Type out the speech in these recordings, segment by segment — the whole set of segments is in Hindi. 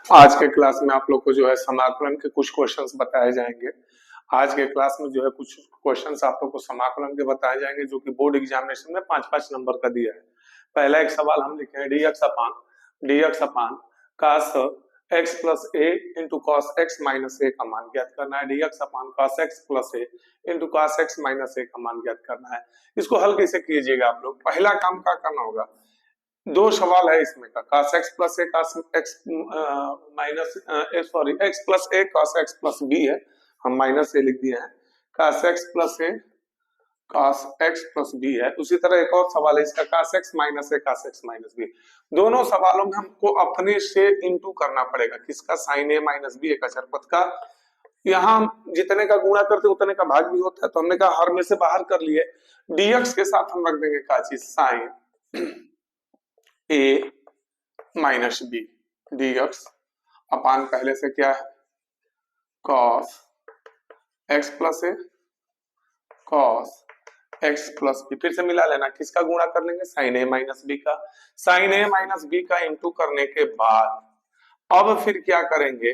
आज के क्लास में आप लोग को जो है समाकलन के कुछ क्वेश्चंस बताए जाएंगे। आज के क्लास में जो है कुछ क्वेश्चंस आप लोग को समाकलन के बताए जाएंगे जो कि बोर्ड एग्जामिनेशन में 5-5 नंबर का दिया है। पहला एक सवाल हम लिखे हैं dx upon cos x plus ए इंटू कॉस एक्स माइनस ए का मान ज्ञात करना है। dx upon cos x plus ए इंटू कॉस एक्स माइनस ए का मान ज्ञात करना है। इसको हल कैसे कीजिएगा आप लोग? पहला काम क्या करना होगा, दो सवाल है इसमें का cos x plus a cos x minus sorry x plus a cos x plus b है, हम माइनस ए लिख दिए हैं। cos x plus a cos x plus b है। उसी तरह एक और सवाल है इसका cos x माइनस ए cos x माइनस बी। दोनों सवालों में हमको अपने से इंटू करना पड़ेगा, किसका? sin a माइनस बी एक अचर पद का। यहाँ जितने का गुणा करते उतने का भाग भी होता है, तो हमने कहा हर में से बाहर कर लिए। dx के साथ हम रख देंगे क्या चीज? sin ए माइनस बी dx अपान पहले से क्या है cos x plus a cos x plus B. फिर से मिला लेना, किसका गुणा कर लेंगे? sin a माइनस बी का। sin a माइनस बी का इंटू करने के बाद अब फिर क्या करेंगे,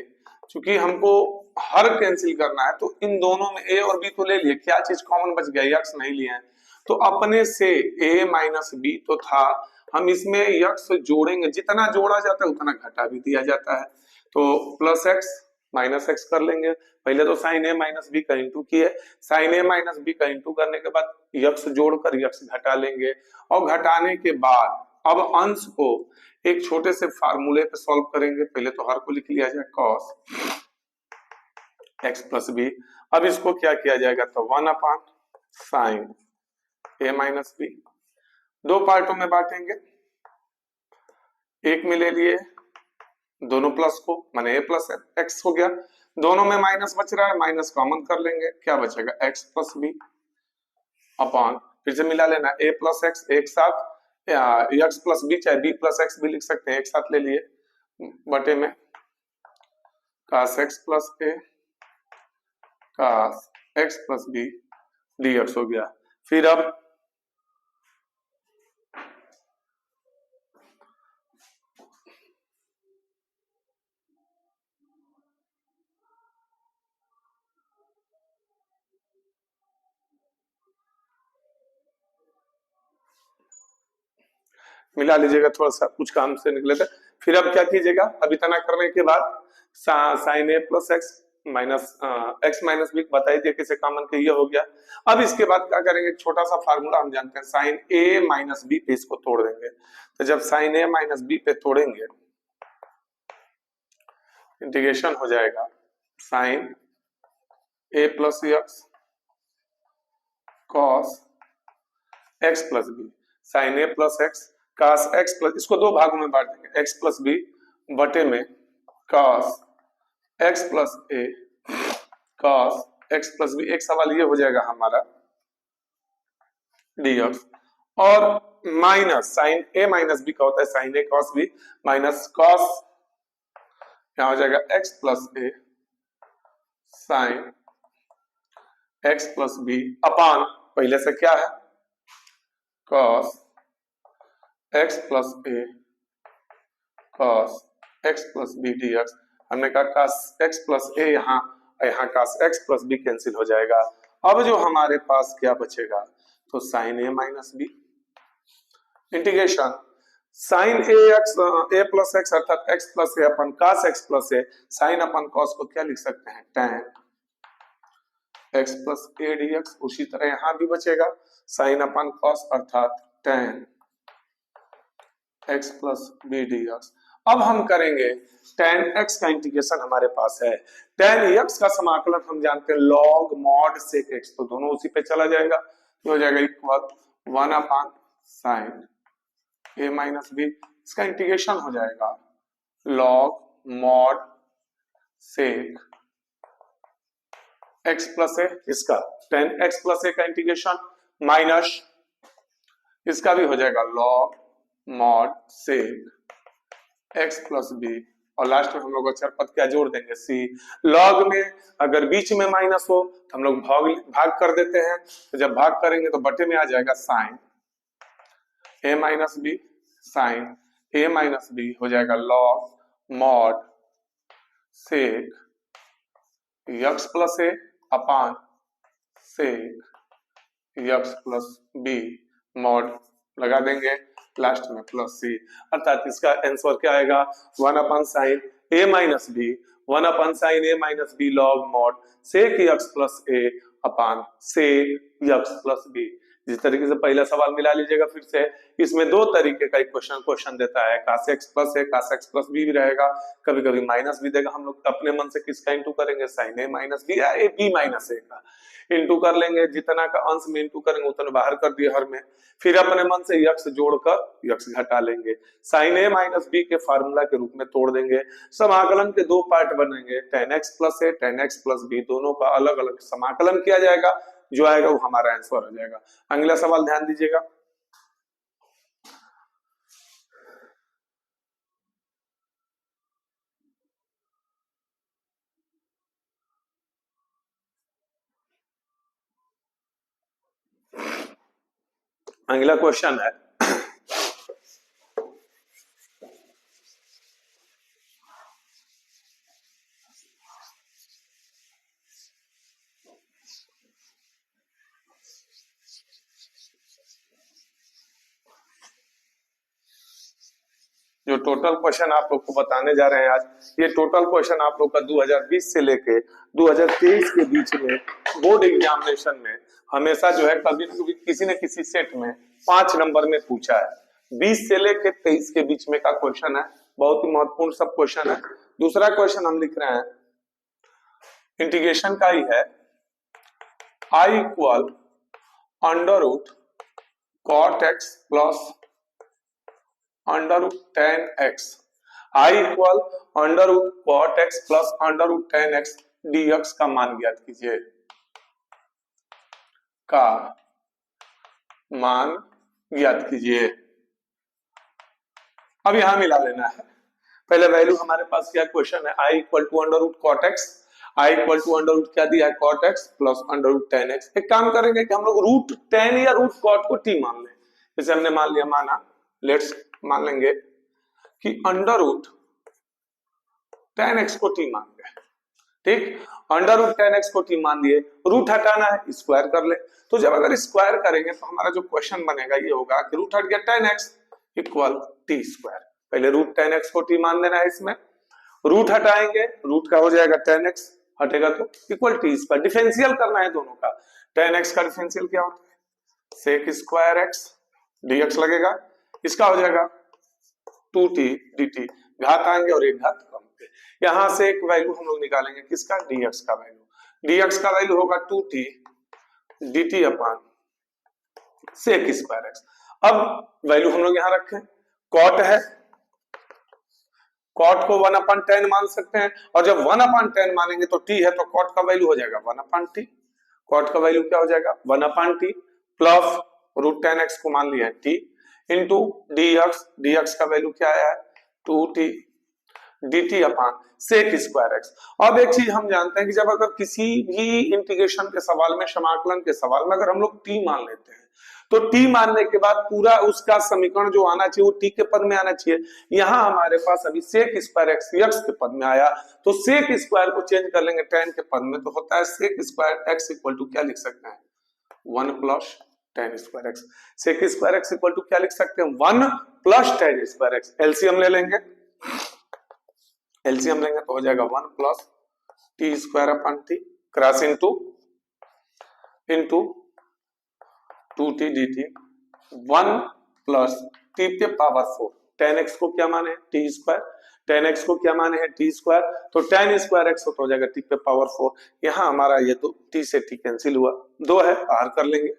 क्योंकि हमको हर कैंसिल करना है तो इन दोनों में a और b तो ले लिए, क्या चीज कॉमन बच गया? x नहीं लिए हैं, तो अपने से a माइनस बी तो था, हम इसमें यक्स जोड़ेंगे, जितना जोड़ा जाता है उतना घटा भी दिया जाता है, तो प्लस एक्स माइनस एक्स कर लेंगे। पहले तो साइन ए माइनस बी का इंटू किए, साइन ए माइनस बी का इंटू करने के बाद यक्स जोड़कर यक्स घटा लेंगे, और घटाने के बाद अब अंश को एक छोटे से फार्मूले पे सॉल्व करेंगे। पहले तो हर को लिख लिया जाए cos x प्लस बी। अब इसको क्या किया जाएगा, तो 1 upon sine a minus B. दो पार्टों में बांटेंगे, एक में ले लिए दोनों प्लस को, माने a प्लस एक्स हो गया, दोनों में माइनस बच रहा है, माइनस कॉमन कर लेंगे, क्या बचेगा? x प्लस बी अपॉन फिर से मिला लेना a प्लस एक्स एक साथ, x प्लस बी चाहे b प्लस एक्स भी लिख सकते हैं, एक साथ ले लिए बटे में cos x plus a cos x plus b dx हो गया। फिर अब मिला लीजिएगा, थोड़ा सा कुछ काम से निकले थे। फिर अब क्या कीजिएगा, अब इतना करने के बाद sine a plus x minus x minus b बता दिया किसे कॉमन के, ये हो गया। अब इसके बाद क्या करेंगे, छोटा सा फार्मूला हम जानते हैं, साइन ए माइनस बी पे इसको तोड़ देंगे। तो जब साइन ए माइनस बी पे तोड़ेंगे इंटीग्रेशन हो जाएगा sine a plus x cos x plus b, sine a plus x cos x plus, इसको दो भागों में बांट देंगे, x प्लस बी बटे में cos x plus a cos x plus b. एक सवाल ये हो जाएगा हमारा dx, और minus sine a minus b का होता है साइन ए cos बी माइनस cos, क्या हो जाएगा x plus a sine x plus b upon पहले से क्या है cos x plus a cos x plus b dx। हमने कहा cos x प्लस ए, यहाँ cos x plus b cancel हो जाएगा। अब जो हमारे पास क्या बचेगा, तो sine a minus b integration sine a plus x अर्थात x plus a upon cos x plus a, sine upon cos को क्या लिख सकते हैं, tan x plus a dx। उसी तरह यहाँ भी बचेगा साइन अपन cos अर्थात tan x plus b dx। अब हम करेंगे tan x का इंटीग्रेशन, हमारे पास है tan x का समाकलन हम जानते हैं log mod sec x, तो दोनों उसी पे चला जाएगा, ये हो जाएगा equal 1 upon sine a minus b. इसका इंटीग्रेशन हो जाएगा log mod sec x plus a, इसका tan x प्लस ए का इंटीग्रेशन माइनस इसका भी हो जाएगा log mod sec x plus b, और लास्ट में हम लोग अक्षर पद क्या जोड़ देंगे c। log में अगर बीच में माइनस हो तो हम लोग भाग कर देते हैं, तो जब भाग करेंगे तो बटे में आ जाएगा sine a minus b, sine a minus b हो जाएगा log mod sec x plus a upon sec x plus b mod लगा देंगे लास्ट में प्लस सी, अर्थात इसका आंसर क्या आएगा 1 upon sine a minus b 1 upon sine a minus b log mod sec x plus a upon sec x plus b. जिस तरीके से पहला सवाल मिला लीजिएगा फिर से, इसमें दो तरीके का एक क्वेश्चन देता है, कास एक्स प्लस ए कास एक्स प्लस बी भी रहेगा, कभी कभी माइनस भी देगा। हम लोग अपने मन से किसका इंटू करेंगे, साइन ए माइनस बी या ए बी माइनस ए का इंटू कर लेंगे, जितना का अंश में इंटू करेंगे उतना बाहर कर दिए हर में, फिर अपने मन से यक्स जोड़कर यक्स घटा लेंगे, साइन ए माइनस बी के फार्मूला के रूप में तोड़ देंगे। समाकलन के दो पार्ट बनेंगे, tan x प्लस ए tan x प्लस बी, दोनों का अलग अलग समाकलन किया जाएगा, जो आएगा वो हमारा आंसर हो जाएगा। अगला सवाल ध्यान दीजिएगा, अगला क्वेश्चन है जो टोटल क्वेश्चन आप लोग को बताने जा रहे हैं आज, ये टोटल क्वेश्चन आप लोग का 2020 से लेके 2023 के बीच में बोर्ड एग्जामिनेशन में हमेशा जो है कभी न कभी किसी न किसी सेट में 5 नंबर में पूछा है। 20 से लेके 23 के बीच में का क्वेश्चन है, बहुत ही महत्वपूर्ण सब क्वेश्चन है। दूसरा क्वेश्चन हम लिख रहे हैं इंटीग्रेशन का ही है, I equal under root cot x plus under root tan x, I equal under root cot x plus under root tan x d x का मान ज्ञात कीजिए, का मान ज्ञात कीजिए। अब यहां मिला लेना है, पहले वैल्यू हमारे पास क्या क्वेश्चन है, I equal to under root cot x, I equal to under root क्या दिया है cot x plus under root tan x. एक काम करेंगे कि हम लोग रूट टेन या रूट कॉट को टी मान लें, जैसे हमने मान लिया, माना लेट्स मान लेंगे कि अंडर रूट टेन एक्स को टी मान गए, ठीक, अंडर रूट टेन एक्स को टी मान दिए, रूट हटाना है स्क्वायर कर ले, तो जब अगर स्क्वायर करेंगे तो हमारा जो क्वेश्चन बनेगा ये होगा कि रूट हट गया ten x equal T square, पहले रूट टेन एक्स को टी मान देना है, इसमें रूट हटाएंगे, रूट का हो जाएगा टेन एक्स, हटेगा तो इक्वल टी स्क्वायर, डिफरेंशियल करना है दोनों का, टेन एक्स का डिफरेंशियल क्या होता है, सेक स्क्वायर एक्स डीएक्स लगेगा, इसका हो जाएगा 2t dt, घात आएंगे और एक घात कम पे, यहां से एक वैल्यू हम लोग निकालेंगे किसका, dx का वैल्यू, dx का वैल्यू होगा 2t dt अपान सेक स्क्वायर एक्स। अब वैल्यू हम लोग यहां रखें, कॉट है, कॉट को 1 अपान 10 मान सकते हैं, और जब 1 अपान 10 मानेंगे तो t है तो कॉट का वैल्यू हो जाएगा 1 अपान t, कॉट का वैल्यू क्या हो जाएगा 1 अपान t प्लस रूट 10x को मान लिया है t इंटू dx, dx का वैल्यू क्या आया है 2t dt अपान सेक स्क्वायर एक्स। अब एक चीज हम जानते हैं कि जब अगर किसी भी इंटीग्रेशन के सवाल में, समाकलन के सवाल में अगर हम लोग t मान लेते हैं तो t मानने के बाद पूरा उसका समीकरण जो आना चाहिए वो t के पद में आना चाहिए। यहां हमारे पास अभी सेक स्क्वायर एक्स x के पद में आया, तो सेक स्क्वायर को चेंज कर लेंगे tan के पद में, तो होता है sec square x equal to क्या लिख सकते हैं 1 plus tan square x, sec square x equal to क्या लिख सकते हैं 1 plus tan square x, LCM ले लेंगे, एलसीएम लेंगे तो हो जाएगा 1 plus t square upon t cross into 2t dt 1 plus t के पावर 4, tan x को क्या माने टी स्क्वायर, tan x को क्या माने है टी स्क्वायर, तो tan स्क्वायर x हो जाएगा टी के पावर 4, यहां हमारा ये तो t से t कैंसिल हुआ, 2 है बाहर कर लेंगे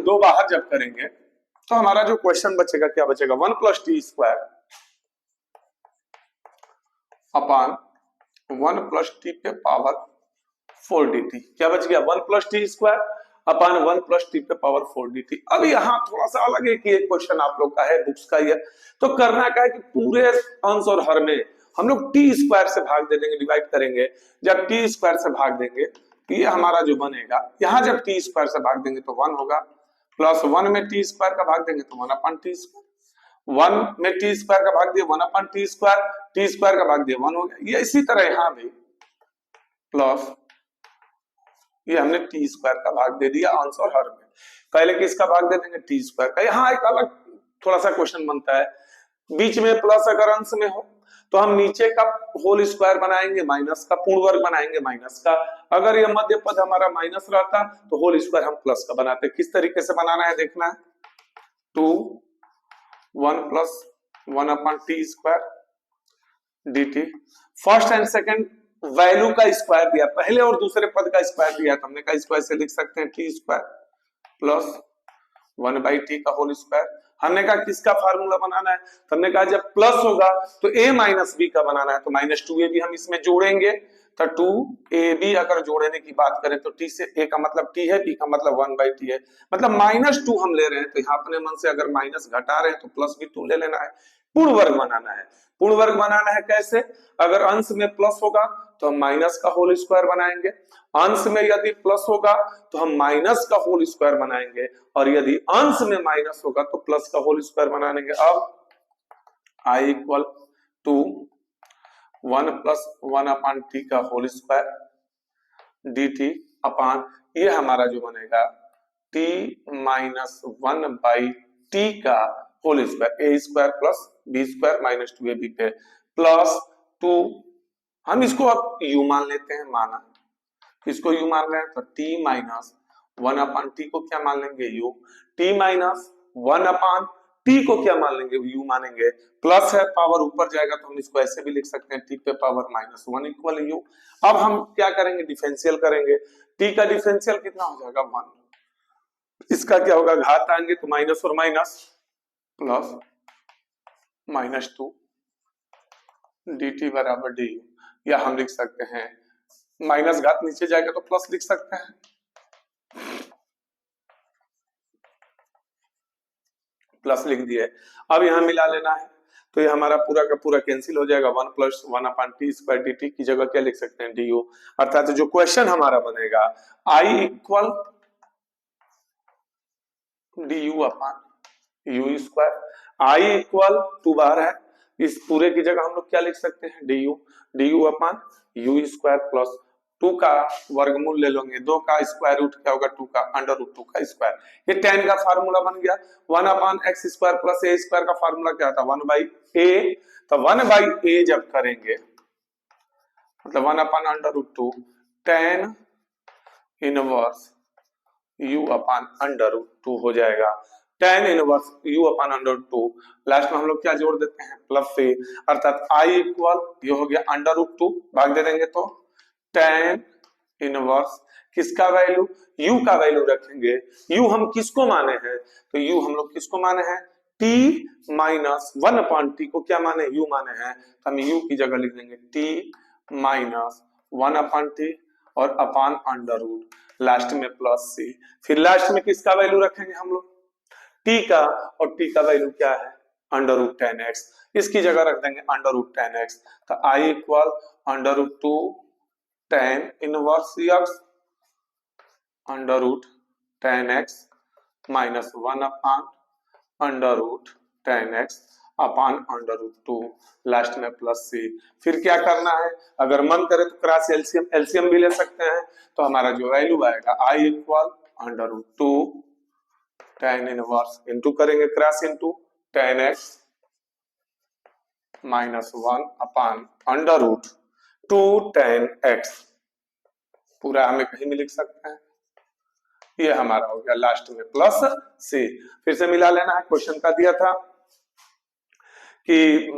2 बाहर जब करेंगे तो हमारा जो क्वेश्चन बचेगा क्या बचेगा 1 plus t square upon 1 plus T पे पावर 4 dt, क्या बच गया 1 plus t square upon 1 plus T पे पावर 4 dt। अब यहाँ थोड़ा सा अलग है कि एक क्वेश्चन आप लोग का है बुक्स का ही है, तो करना क्या है कि पूरे अंश और हर में हम लोग टी स्क्वायर से भाग दे देंगे, डिवाइड करेंगे, जब टी स्क्वायर से भाग देंगे तो ये हमारा जो बनेगा, यहाँ जब टी स्क्वायर से भाग देंगे तो 1 होगा, प्लस 1 में टी स्क्वायर का भाग देंगे तो 1 अपान टी स्क्वायर, 1 में टी स्क्वायर का भाग दिया 1/t², टी स्क्वायर का भाग दिया 1 हो गया। ये इसी तरह यहां भी प्लस ये हमने टी स्क्वायर का भाग दे दिया अंश और हर में। पहले किसका भाग दे देंगे टी स्क्वायर का। यहाँ एक अलग थोड़ा सा क्वेश्चन बनता है, बीच में प्लस अगर अंश में हो तो हम नीचे का होल स्क्वायर बनाएंगे माइनस का, पूर्ण वर्ग बनाएंगे माइनस का। अगर ये मध्य पद हमारा माइनस रहता तो होल स्क्वायर हम प्लस का बनाते। किस तरीके से बनाना है देखना है। 2 1 + 1/t² dt। First and second value का स्क्वायर दिया, पहले और दूसरे पद का स्क्वायर दिया तो हमने कहा स्क्वायर से लिख सकते हैं t² प्लस 1/t का होल स्क्वायर। हमने कहा किसका फार्मूला बनाना है, तो हमने कहा जब प्लस होगा तो a - b का बनाना है, तो -2ab हम इसमें जोड़ेंगे तो 2ab अगर जोड़ने की बात करें तो t से a का मतलब t है, b का मतलब 1/t है, मतलब -2 हम ले रहे हैं। तो यहाँ अपने मन से अगर माइनस घटा रहे हैं तो प्लस भी 2 ले लेना है। पूर्ण वर्ग बनाना है। पूर्ण वर्ग बनाना है कैसे, अगर अंश में प्लस होगा तो हम माइनस का होल स्क्वायर बनाएंगे, अंश में यदि प्लस होगा तो हम माइनस का होल स्क्वायर बनाएंगे, और यदि अंश में माइनस होगा तो प्लस का होल स्क्वायर बनाएंगे। अब i = 1 + 1/t का होल स्क्वायर dt अपान ये हमारा जो बनेगा t - 1/t का whole square a² + b² - 2ab पे प्लस 2। हम इसको अब u मान लेते हैं, माना इसको u मान रहे हैं तो t - 1/t को क्या मान लेंगे u, t - 1/t को क्या मान लेंगे u मानेंगे। प्लस है पावर ऊपर जाएगा तो हम इसको ऐसे भी लिख सकते हैं t पे पावर -1 = u। अब हम क्या करेंगे, डिफरेंशियल करेंगे। t का डिफरेंशियल कितना हो जाएगा 1, इसका क्या होगा घात आएंगे तो माइनस और माइनस प्लस -2 dt = du, या हम लिख सकते हैं माइनस घात नीचे जाएगा तो प्लस लिख सकते हैं, प्लस लिख दिए। अब यहां मिला लेना है तो ये हमारा पूरा का पूरा कैंसिल हो जाएगा। 1 + 1/t² dt की जगह क्या लिख सकते हैं du, अर्थात जो क्वेश्चन हमारा बनेगा i = du/u²। i = 2 बार है, इस पूरे की जगह हम लोग क्या लिख सकते हैं du/u² प्लस 2 का वर्गमूल ले लेंगे, 2 का स्क्वायर रूट क्या होगा 2 का √2 का स्क्वायर। ये tan का फार्मूला बन गया। 1/x² प्लस a² का फार्मूला क्या था 1/a, तो 1/a जब करेंगे मतलब 1/√2 tan इनवर्स u/√2 हो जाएगा। tan इनवर्स u/√2 लास्ट में हम लोग क्या जोड़ देते हैं प्लस से, अर्थात i = ये हो गया √2 भाग दे देंगे तो tan इनवर्स किसका वैल्यू u का वैल्यू रखेंगे। u हम किसको माने हैं, तो u हम लोग किसको माने हैं t - 1/t को क्या माने u माने हैं, तो हम u की जगह लिख देंगे t - 1/t और अपान √ लास्ट में प्लस c। फिर लास्ट में किसका वैल्यू रखेंगे हम लोग t का, और t का वैल्यू क्या है √10x, इसकी जगह रख देंगे √10x। तो i = √2 tan inverse x √10x - 1/√10x upon √2 last में प्लस c। फिर क्या करना है, अगर मन करे तो क्रॉस एलसीएम भी ले सकते हैं, तो हमारा जो वैल्यू आएगा i = √2 tan इनवर्स इंटू करेंगे क्रॉस इंटू tan x - 1 अपान √2 tan x, पूरा हमें कहीं भी लिख सकते हैं। ये हमारा हो गया लास्ट में प्लस c। फिर से मिला लेना है, क्वेश्चन का दिया था कि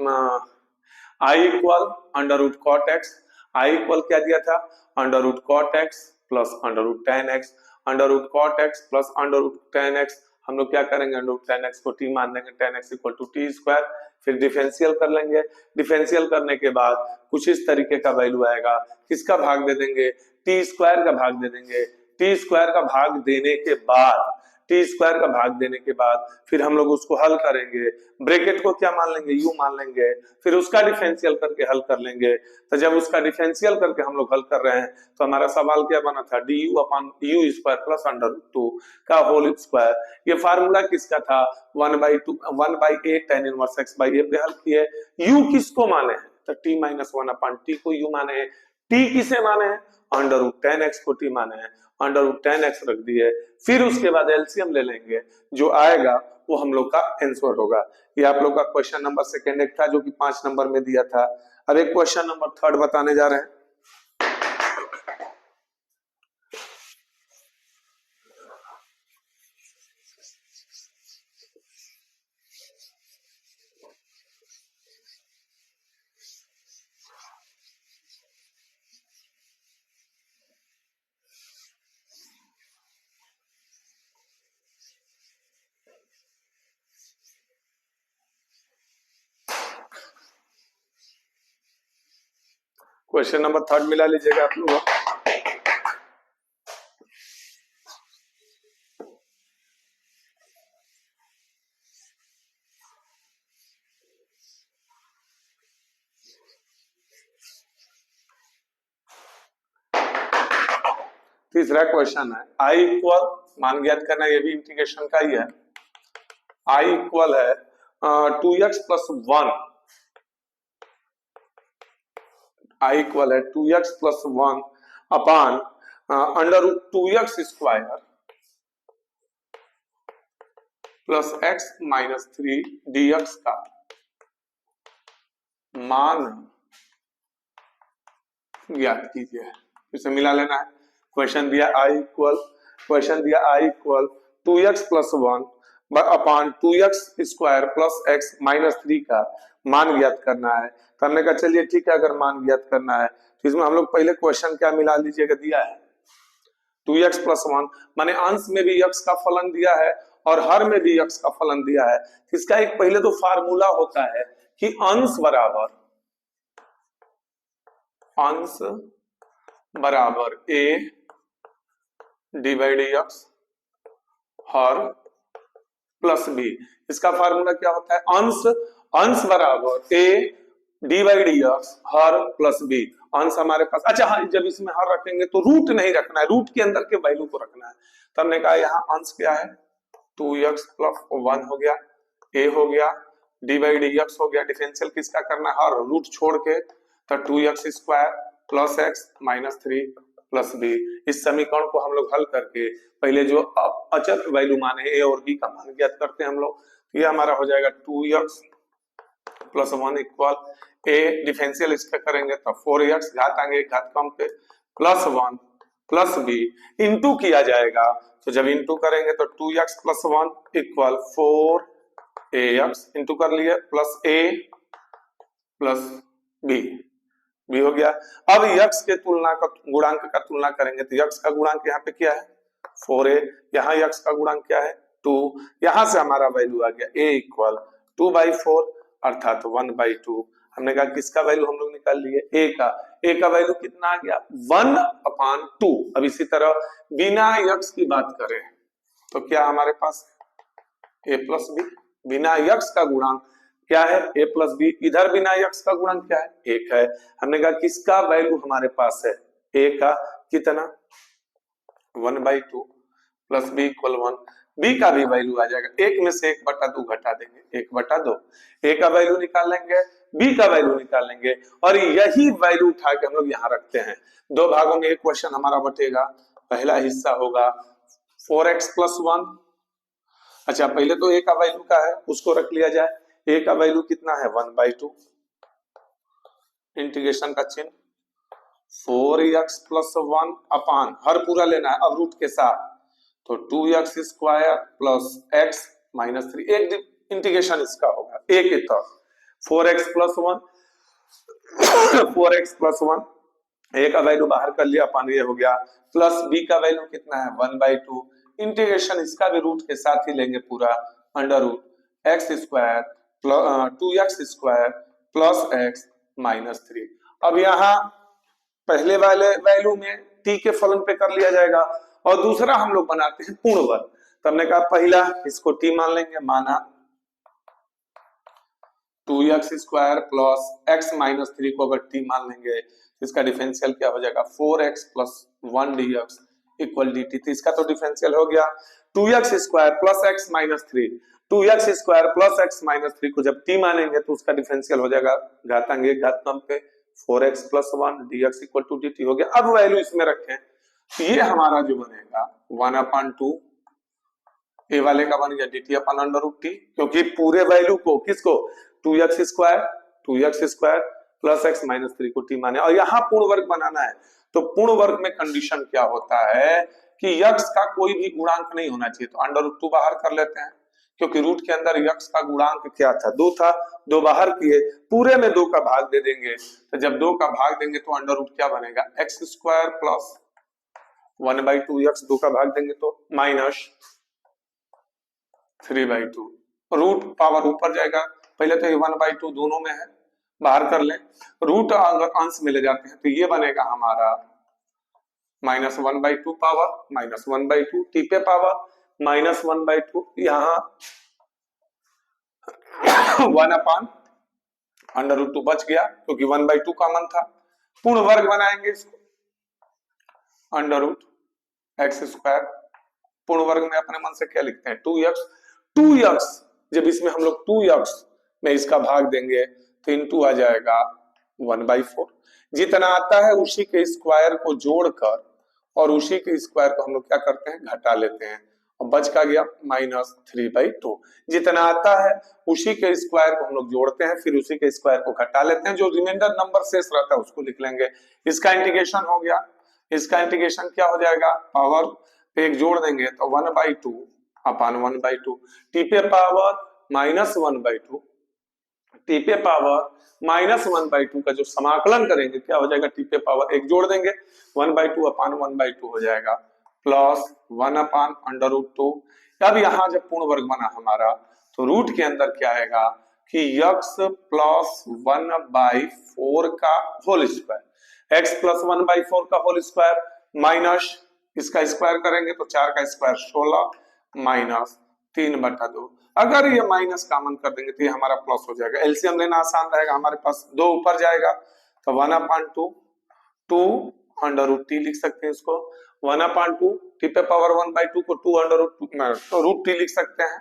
i = √cot x, i equal क्या दिया था √cot x plus √10x, √cot x plus √10x हम लोग क्या करेंगे √10x को t मान देंगे, 10x = t²। फिर डिफरेंशियल कर लेंगे, डिफरेंशियल करने के बाद कुछ इस तरीके का वैल्यू आएगा, किसका भाग दे देंगे t² का भाग दे देंगे। t² का भाग देने के बाद टी स्क्वायर का भाग देने के बाद फिर हम लोग उसको हल करेंगे, ब्रैकेट को क्या मान लेंगे, यू मान लेंगे, फिर उसका डिफरेंशियल करके हल कर लेंगे। तो जब उसका डिफरेंशियल करके हम लोग हल कर रहे हैं तो हमारा सवाल क्या बना था, D you upon you square plus √2 का होल स्क्वायर। ये फार्मूला किसका था, 1/a tan inverse x by a पे हल किए। यू किसको माने हैं, तो t माइनस 1 अपॉन टी को यू माने हैं। t किसे माने हैं, √10x को t माने हैं, √10x रख दिए। फिर उसके बाद एलसीएम ले लेंगे, जो आएगा वो हम लोग का आंसर होगा। ये आप लोग का क्वेश्चन नंबर सेकेंड एक था जो कि 5 नंबर में दिया था। अब एक क्वेश्चन नंबर थर्ड बताने जा रहे हैं। क्वेश्चन नंबर थर्ड मिला लीजिएगा आप लोग। तीसरा क्वेश्चन है, आई इक्वल, मान ज्ञात करना, ये भी इंटीग्रेशन का ही है। आई इक्वल है 2x प्लस 1, आई इक्वल है 2x प्लस 1 अपान √2x square plus x minus 3 dx का मान ज्ञात कीजिए। इसे मिला लेना है। क्वेश्चन दिया I equal 2x plus 1 upon 2x square plus x minus 3 का मान ज्ञात करना है। तो हमने कहा चलिए ठीक है, अगर मान ज्ञात करना है तो इसमें हम लोग पहले क्वेश्चन क्या मिला लीजिएगा, दिया है 2x प्लस 1, माने अंश में भी x का फलन दिया है और हर में भी x का फलन दिया है। इसका एक पहले तो फार्मूला होता है कि अंश बराबर a divide x her plus b। इसका फार्मूला क्या होता है, अंश बराबर a divide x her plus b। अंश हमारे पास, अच्छा हाँ, जब इसमें हर रखेंगे तो रूट नहीं रखना है, रूट के अंदर के वैल्यू को रखना है। तो हमने कहा यहाँ अंश क्या है, 2x प्लस 1 हो गया, a हो गया, डिवाइड x हो गया, डिफरेंशियल किसका करना है, हर, रूट छोड़ के, तो 2x square plus x minus 3 plus b। इस समीकरण को हम लोग हल करके पहले जो अचर वैल्यू माने a और b का मान ज्ञात करते हैं हम लोग। ये हमारा हो जाएगा 2x plus 1 equal a, differential इसका करेंगे तो 4x, घात आएंगे घात कम पे, प्लस 1 प्लस b इंटू किया जाएगा। तो जब इंटू करेंगे तो 2x plus 1 equal 4ax into कर लिए प्लस a प्लस b हो गया। अब x के तुलना का गुणांक का तुलना करेंगे तो x का गुणांक यहाँ पे क्या है 4a, यहाँ x का गुणांक क्या है 2, यहां से हमारा वैल्यू आ गया a इक्वल 2/4 अर्थात 1/2। हमने कहा किसका वैल्यू हम लोग निकाल लिए, a का वैल्यू कितना आ गया 1/2। अब इसी तरह बिना x की बात करें तो क्या हमारे पास a प्लस b, बिना x का गुणांक क्या है a प्लस b, इधर बिना x का गुणांक क्या है 1 है। हमने कहा किसका वैल्यू हमारे पास है a का कितना 1/2 प्लस b इक्वल 1, b का भी वैल्यू आ जाएगा, 1 में से 1/2 घटा देंगे 1/2, a का वैल्यू निकाल लेंगे, b का वैल्यू निकाल लेंगे और यही वैल्यू उठा के हम लोग यहाँ रखते हैं। दो भागों में एक क्वेश्चन हमारा बटेगा। पहला हिस्सा होगा 4x प्लस 1, अच्छा पहले तो a का वैल्यू का है उसको रख लिया जाए, a का वैल्यू कितना है 1/2, इंटीग्रेशन का चिन्ह 4x प्लस 1 अपान, हर पूरा लेना है अब रूट के साथ, तो 2x square plus x minus 3, एक इंटीग्रेशन इसका होगा a की तरफ, 4x प्लस 1 a का वैल्यू बाहर कर लिया अपान, ये हो गया, प्लस b का वैल्यू कितना है 1/2, इंटीग्रेशन इसका भी रूट के साथ ही लेंगे पूरा, under root x square 2x square plus x minus 3। अब यहाँ पहले वाले वैल्यू में t के फलन पे कर लिया जाएगा और दूसरा हम लोग बनाते हैं पूर्ण वर्ग। तो हमने कहा पहला इसको t मान लेंगे, माना 2x² प्लस x माइनस 3 को अगर t मान लेंगे तो इसका डिफरेंशियल क्या हो जाएगा 4x plus 1 dx equal dt। तो इसका तो डिफरेंशियल हो गया 2x² plus x minus 3, 2x² plus x minus 3 को जब t मानेंगे तो उसका डिफरेंशियल हो जाएगा घातांक एक घातांक पे 4x plus 1 dx equal to dt हो गया। अब वैल्यू इसमें रखें तो ये हमारा जो बनेगा 1/2 ए वाले का बन गया dt अपन अंडर रूट टी, क्योंकि पूरे वैल्यू को किसको 2x² प्लस x माइनस 3 को t माने और यहाँ पूर्ण वर्ग बनाना है। तो पूर्ण वर्ग में कंडीशन क्या होता है कि x का कोई भी गुणांक नहीं होना चाहिए, तो अंडर रूट 2 बाहर कर लेते हैं, क्योंकि रूट के अंदर x का गुणांक क्या था 2 था, 2 बाहर किए, पूरे में 2 का भाग दे देंगे, तो जब 2 का भाग देंगे तो अंडर रूट क्या बनेगा x² प्लस 1/2x 2 का भाग देंगे तो माइनस 3/2, रूट पावर ऊपर जाएगा, पहले तो ये 1/2 दोनों में है, बाहर कर लें, रूट अगर अंश में ले जाते हैं तो ये बनेगा हमारा माइनस 1/2 पावर माइनस 1/2 टी पे पावर माइनस 1/2, यहाँ 1/√2 बच गया क्योंकि 1/2 कॉमन था। पूर्ण वर्ग बनाएंगे इसको √x², पूर्ण वर्ग में अपने मन से क्या लिखते हैं 2x, जब इसमें हम लोग 2x में इसका भाग देंगे तो इनटू आ जाएगा 1/4, जितना आता है उसी के स्क्वायर को जोड़कर और उसी के स्क्वायर को हम लोग क्या करते हैं घटा लेते हैं और बच का गया माइनस 3/2, जितना आता है उसी के स्क्वायर को हम लोग जोड़ते हैं फिर उसी के स्क्वायर को घटा लेते हैं, जो रिमाइंडर नंबर शेष रहता है उसको लिख लेंगे। इसका इंटीग्रेशन हो गया, इसका इंटीग्रेशन क्या हो जाएगा पावर पे एक जोड़ देंगे तो 1/2 अपान 1/2 टी पे पावर माइनस 1/2 टी पे पावर माइनस 1/2 का जो समाकलन करेंगे क्या हो जाएगा टी पे पावर एक जोड़ देंगे 1/2 अपान 1/2 हो जाएगा प्लस 1/√2। अब यहाँ जब पूर्ण वर्ग बना हमारा तो रूट के अंदर क्या आएगा कि x प्लस 1/4 का होल स्क्वायर, x प्लस 1/4 का होल स्क्वायर माइनस इसका स्क्वायर करेंगे तो 4 का स्क्वायर 16 माइनस 3/2, अगर ये माइनस कॉमन कर देंगे तो ये हमारा प्लस हो जाएगा, एलसीएम लेना आसान रहेगा, हमारे पास 2 ऊपर जाएगा तो 1/2 2 लिख सकते हैं इसको 1/2 टी पे पावर 1/2 को 2 तो √t लिख सकते हैं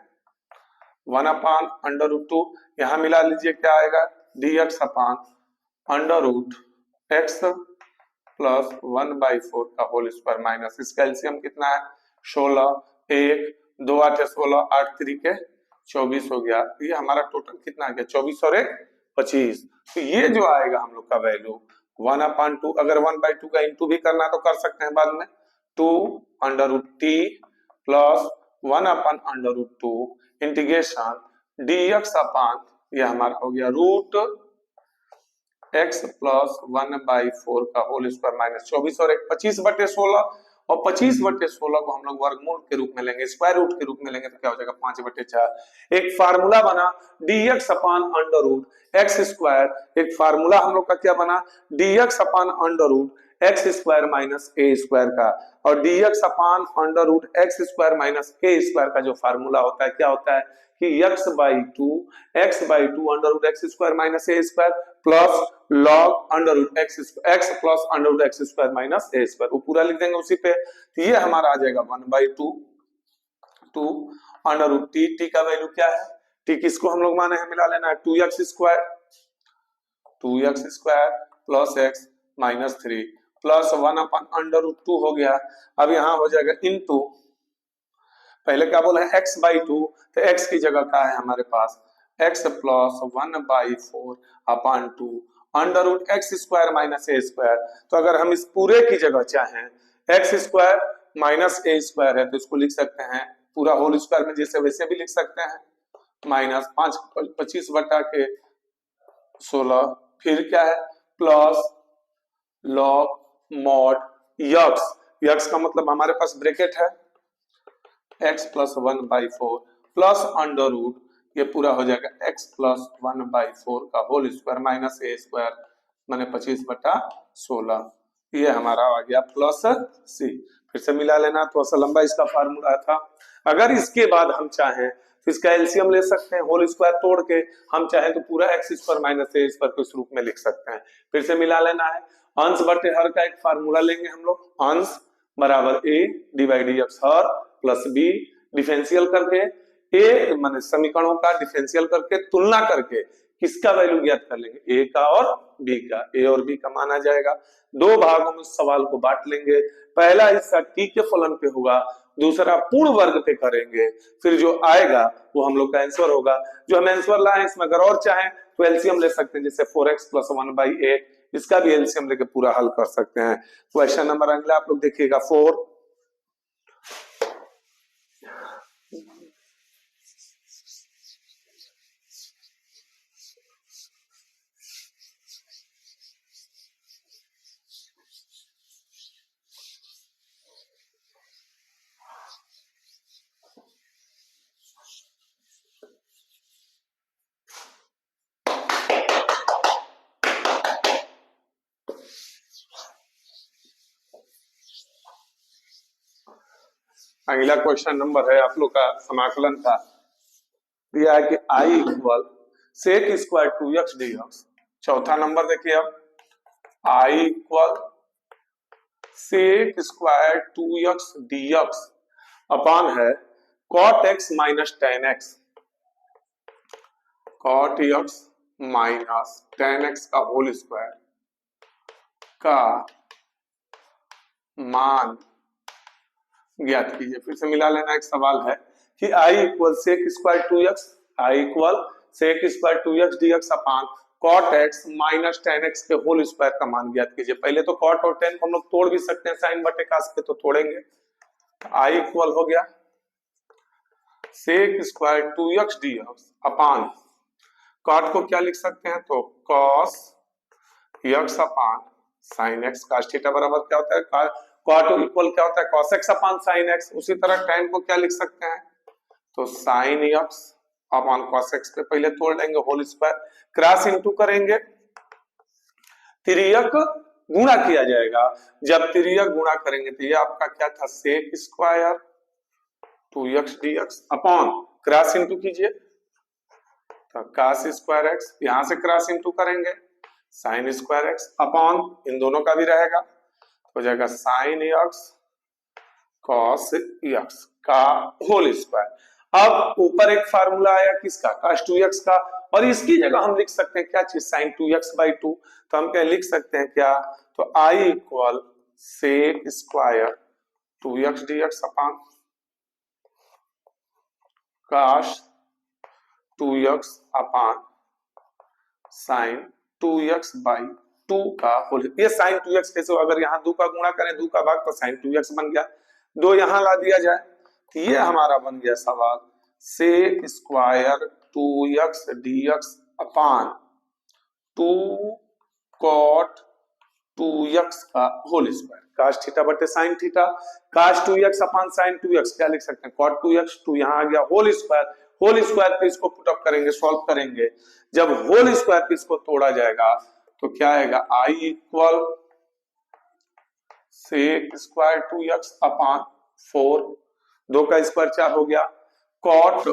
1/√2, यहां मिला लीजिए क्या आएगा dx अपान √x प्लस 1/4 का होल स्क्वायर माइनस इसका एलसीएम कितना है 16, 1 2 8 16 8 3 के 24 हो गया, ये हमारा टोटल कितना आ गया 24 और 1 25। तो ये जो आएगा हम लोग का वैल्यू 1/2, अगर 1/2 का इंटू भी करना तो कर सकते हैं बाद में 2√t प्लस 1/√2 इंटीग्रेशन dx अपान ये हमारा हो गया √x प्लस 1/4 का होल स्क्वायर माइनस 24 और 1 25/16 और 25/16 को हम लोग वर्गमूल के रूप में लेंगे, स्क्वायर रूट के रूप में लेंगे तो क्या हो जाएगा 5/4। एक फार्मूला बना dx अपान √x², एक फार्मूला हम लोग का क्या बना dx अपान √x² माइनस a² का, और dx अपान √x² माइनस a² का जो फार्मूला होता है क्या होता है कि x/2 √x² minus a² plus log x plus √x² minus a², वो पूरा लिख देंगे उसी पे, तो ये हमारा आ जाएगा 1/2 2 √t, का वैल्यू क्या है t किसको हम लोग माने हैं मिला लेना है 2x² plus x minus 3 plus 1/√2 हो गया। अब यहाँ हो जाएगा इनटू, पहले क्या बोला है x/2, तो x की जगह क्या है हमारे पास x प्लस 1/4 अपान 2 √x² माइनस a², तो अगर हम इस पूरे की जगह चाहें x² माइनस a² है तो इसको लिख सकते हैं पूरा होल स्क्वायर में जैसे वैसे भी लिख सकते हैं माइनस 25/16, फिर क्या है प्लस log mod x का मतलब हमारे पास ब्रैकेट है x प्लस 1/4 प्लस √ ये पूरा हो जाएगा x प्लस 1/4 का होल स्क्वायर माइनस a² माने 25/16, ये हमारा आ गया प्लस c। फिर से मिला लेना, तो असल लंबा इसका फार्मूला था अगर इसके बाद हम चाहें तो इसका एलसीएम ले सकते हैं, होल स्क्वायर तोड़ के हम चाहें तो पूरा x square minus a square को इस रूप में लिख सकते हैं। फिर से मिला लेना है, अंश बटे हर का एक फार्मूला लेंगे हम लोग, अंश बराबर ए डिवाइड एक्स हर प्लस बी डिफरेंशियल करके ए माने समीकरणों का डिफरेंशियल करके तुलना करके किसका वैल्यू ज्ञात कर लेंगे, ए का और बी का, ए और बी का मान आ जाएगा। दो भागों में सवाल को बांट लेंगे, पहला हिस्सा टी के फलन पे होगा, दूसरा पूर्ण वर्ग पे करेंगे, फिर जो आएगा वो हम लोग का आंसर होगा। जो हम आंसर लाए इसमें अगर और चाहें तो एलसीएम ले सकते हैं, जैसे 4x प्लस 1/8, इसका भी एलसीएम लेके पूरा हल कर सकते हैं। क्वेश्चन नंबर अगला आप लोग देखिएगा 4। अगला क्वेश्चन नंबर है आप लोग का समाकलन का, दिया है कि I equal sec square 2x dx। चौथा नंबर देखिए, अब I equal sec square 2x dx upon है cot x minus tan x, cot x minus tan x का होल स्क्वायर का मान ज्ञात कीजिए। फिर से मिला लेना, एक सवाल है कि i equal sec square 2x, i equal sec square 2x dx upon cot x minus tan x के होल स्क्वायर का मान ज्ञात कीजिए। पहले तो cot और tan को हम लोग तोड़ भी सकते हैं, साइन बटे कास पे तो तोड़ेंगे। i इक्वल हो गया sec square 2x dx upon cot को क्या लिख सकते हैं, तो cos x अपान sin x, cos थीटा बराबर क्या होता है, cot इक्वल क्या होता है cos x अपान sin x। उसी तरह tan को क्या लिख सकते हैं, तो sin x अपान cos x पे पहले तोड़ लेंगे होल स्क्वायर, क्रॉस इनटू करेंगे, तिर्यक गुणा किया जाएगा। जब तिर्यक गुणा करेंगे तो ये आपका क्या था sec square 2x dx upon cross into कीजिए तो cos स्क्वायर x, यहां से क्रॉस इनटू करेंगे sin स्क्वायर x अपॉन इन दोनों का भी रहेगा, हो जाएगा sin x cos x का होल स्क्वायर। अब ऊपर एक फार्मूला आया किसका, cos 2x का, और इसकी जगह हम लिख सकते हैं क्या चीज sin 2x/2, तो हम क्या लिख सकते हैं क्या, तो i equal sec square 2x dx upon cos 2x upon sin 2x/2 का होल। ये sin 2x कैसे हो, अगर यहाँ 2 का गुणा करें 2 का भाग तो sin 2x बन गया, 2 यहां ला दिया जाए तो ये हमारा बन गया सवाल सेक स्क्वायर 2x dx अपान 2 cot 2x का होल स्क्वायर, cos थीटा बटे sin theta, cos 2x upon sin 2x क्या लिख सकते हैं cot 2x, 2 यहां आ गया होल स्क्वायर, होल स्क्वायर पे इसको पुट अप करेंगे, सॉल्व करेंगे, जब होल स्क्वायर पे इसको तोड़ा जाएगा तो क्या आएगा i equal sec square 2x upon 4, 2 का स्क्वायर 4 हो गया, cot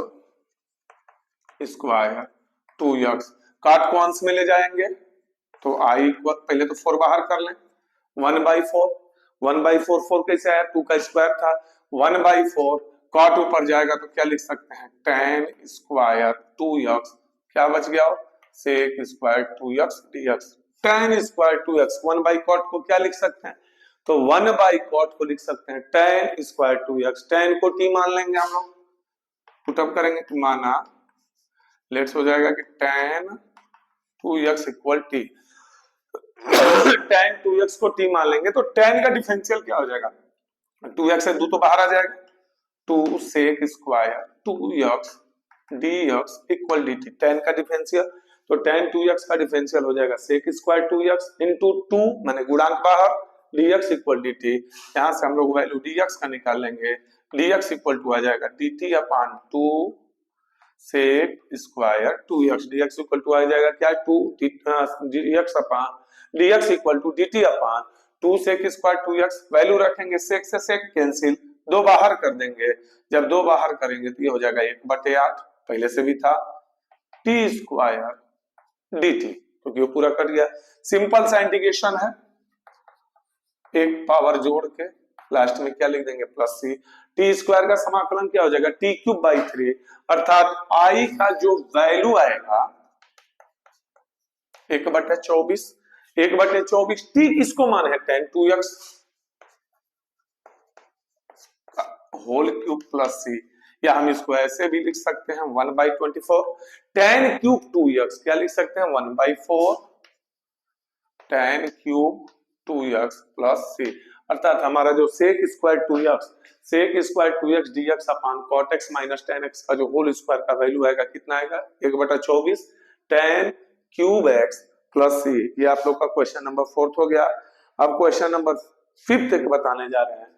स्क्वायर 2x, cot को अंश में ले जाएंगे तो i इक्वल पहले तो 4 बाहर कर लें 1/4, 1/4 4 कैसे आया, 2 का स्क्वायर था 1/4, cot ऊपर जाएगा तो क्या लिख सकते हैं tan स्क्वायर 2x, क्या बच गया sec square 2x dx, tan square 2x 1/cot को क्या लिख सकते हैं, तो 1/cot को लिख सकते हैं tan स्क्वायर 2x, tan को t मान लेंगे हम लोग, पुटअप करेंगे तो माना लेट्स हो जाएगा कि tan 2x equal t, tan 2x को t मान लेंगे तो tan का डिफरेंशियल क्या हो जाएगा, 2x से 2 तो बाहर आ जाएगा, 2 sec square 2x dx equal dt, tan का डिफरेंशियल, तो tan 2x का डिफरेंशियल हो जाएगा सेक स्क्वायर 2x इंटू 2 माने गुणांक बाहर dx इक्वल dt, यहां से हम लोग वैल्यू dx का निकाल लेंगे, dx इक्वल टू आ जाएगा dt upon 2 sec square 2x, dx equal to आ जाएगा क्या 2 dx upon dx equal to dt upon 2 sec square 2x, value रखेंगे सेक से सेक कैंसिल, दो बाहर कर देंगे, जब दो बाहर करेंगे तो ये हो जाएगा 1/8, पहले से भी था, टी स्क्वायर डी टी, क्योंकि वो पूरा कर दिया। सिंपल सा इंटीग्रेशन है, एक पावर जोड़ के लास्ट में क्या लिख देंगे, प्लस सी। टी स्क्वायर का समाकलन क्या हो जाएगा, टी क्यूब बाई 3, अर्थात आई का जो वैल्यू आएगा 1/24, 1/24, टी किसको मान है, tan 2x whole cube plus c, या हम इसको ऐसे भी लिख सकते हैं 1/24, tan क्यूब 2x, क्या लिख सकते हैं 1/4 tan क्यूब 2x प्लस सी, अर्थात हमारा जो sec square 2x dx upon cot x minus tan x का जो होल स्क्वायर का वैल्यू आएगा कितना आएगा, 1/24 tan क्यूब x प्लस सी। ये आप लोग का क्वेश्चन नंबर 4 हो गया। अब क्वेश्चन नंबर 5 बताने जा रहे हैं।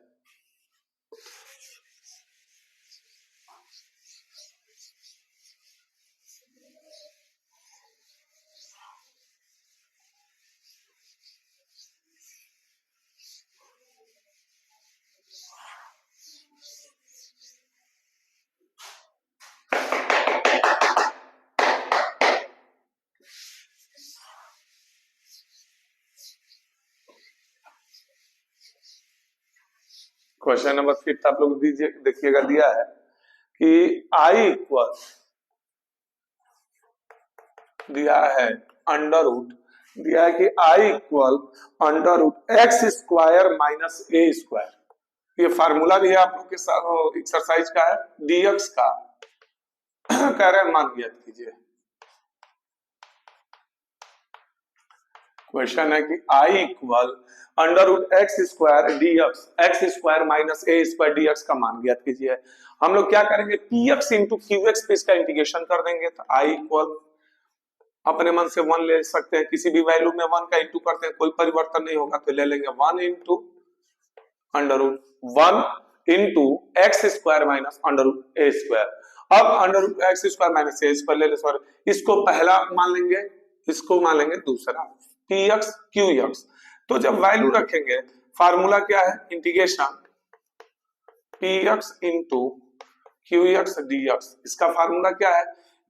क्वेश्चन नंबर 5 आप लोग दीजिए, देखिएगा दिया है कि आई इक्वल दिया है अंडर रूट, दिया है कि I equal under root x square minus a square. ये फार्मूला भी है आप लोग के साथ एक्सरसाइज का है, डीएक्स का कह रहे हैं, मान ज्ञात कीजिए। क्वेश्चन है कि I equal under root x square dx, x square minus a square dx का मान ज्ञात कीजिए। हम लोग क्या करेंगे, p x into q x पे इसका इंटीग्रेशन कर देंगे। तो आई इक्वल अपने मन से 1 ले सकते हैं, किसी भी वैल्यू में 1 का इंटू करते हैं कोई परिवर्तन नहीं होगा, तो ले लेंगे 1 into under root 1 into x square minus under root a square. अब under root x square minus a square ले ले, सॉरी इसको पहला मान लेंगे, इसको मान लेंगे दूसरा, पी एक्स क्यू एक्स। तो जब वैल्यू रखेंगे, फार्मूला क्या है, integration P x into q x d x. इसका फार्मूला क्या है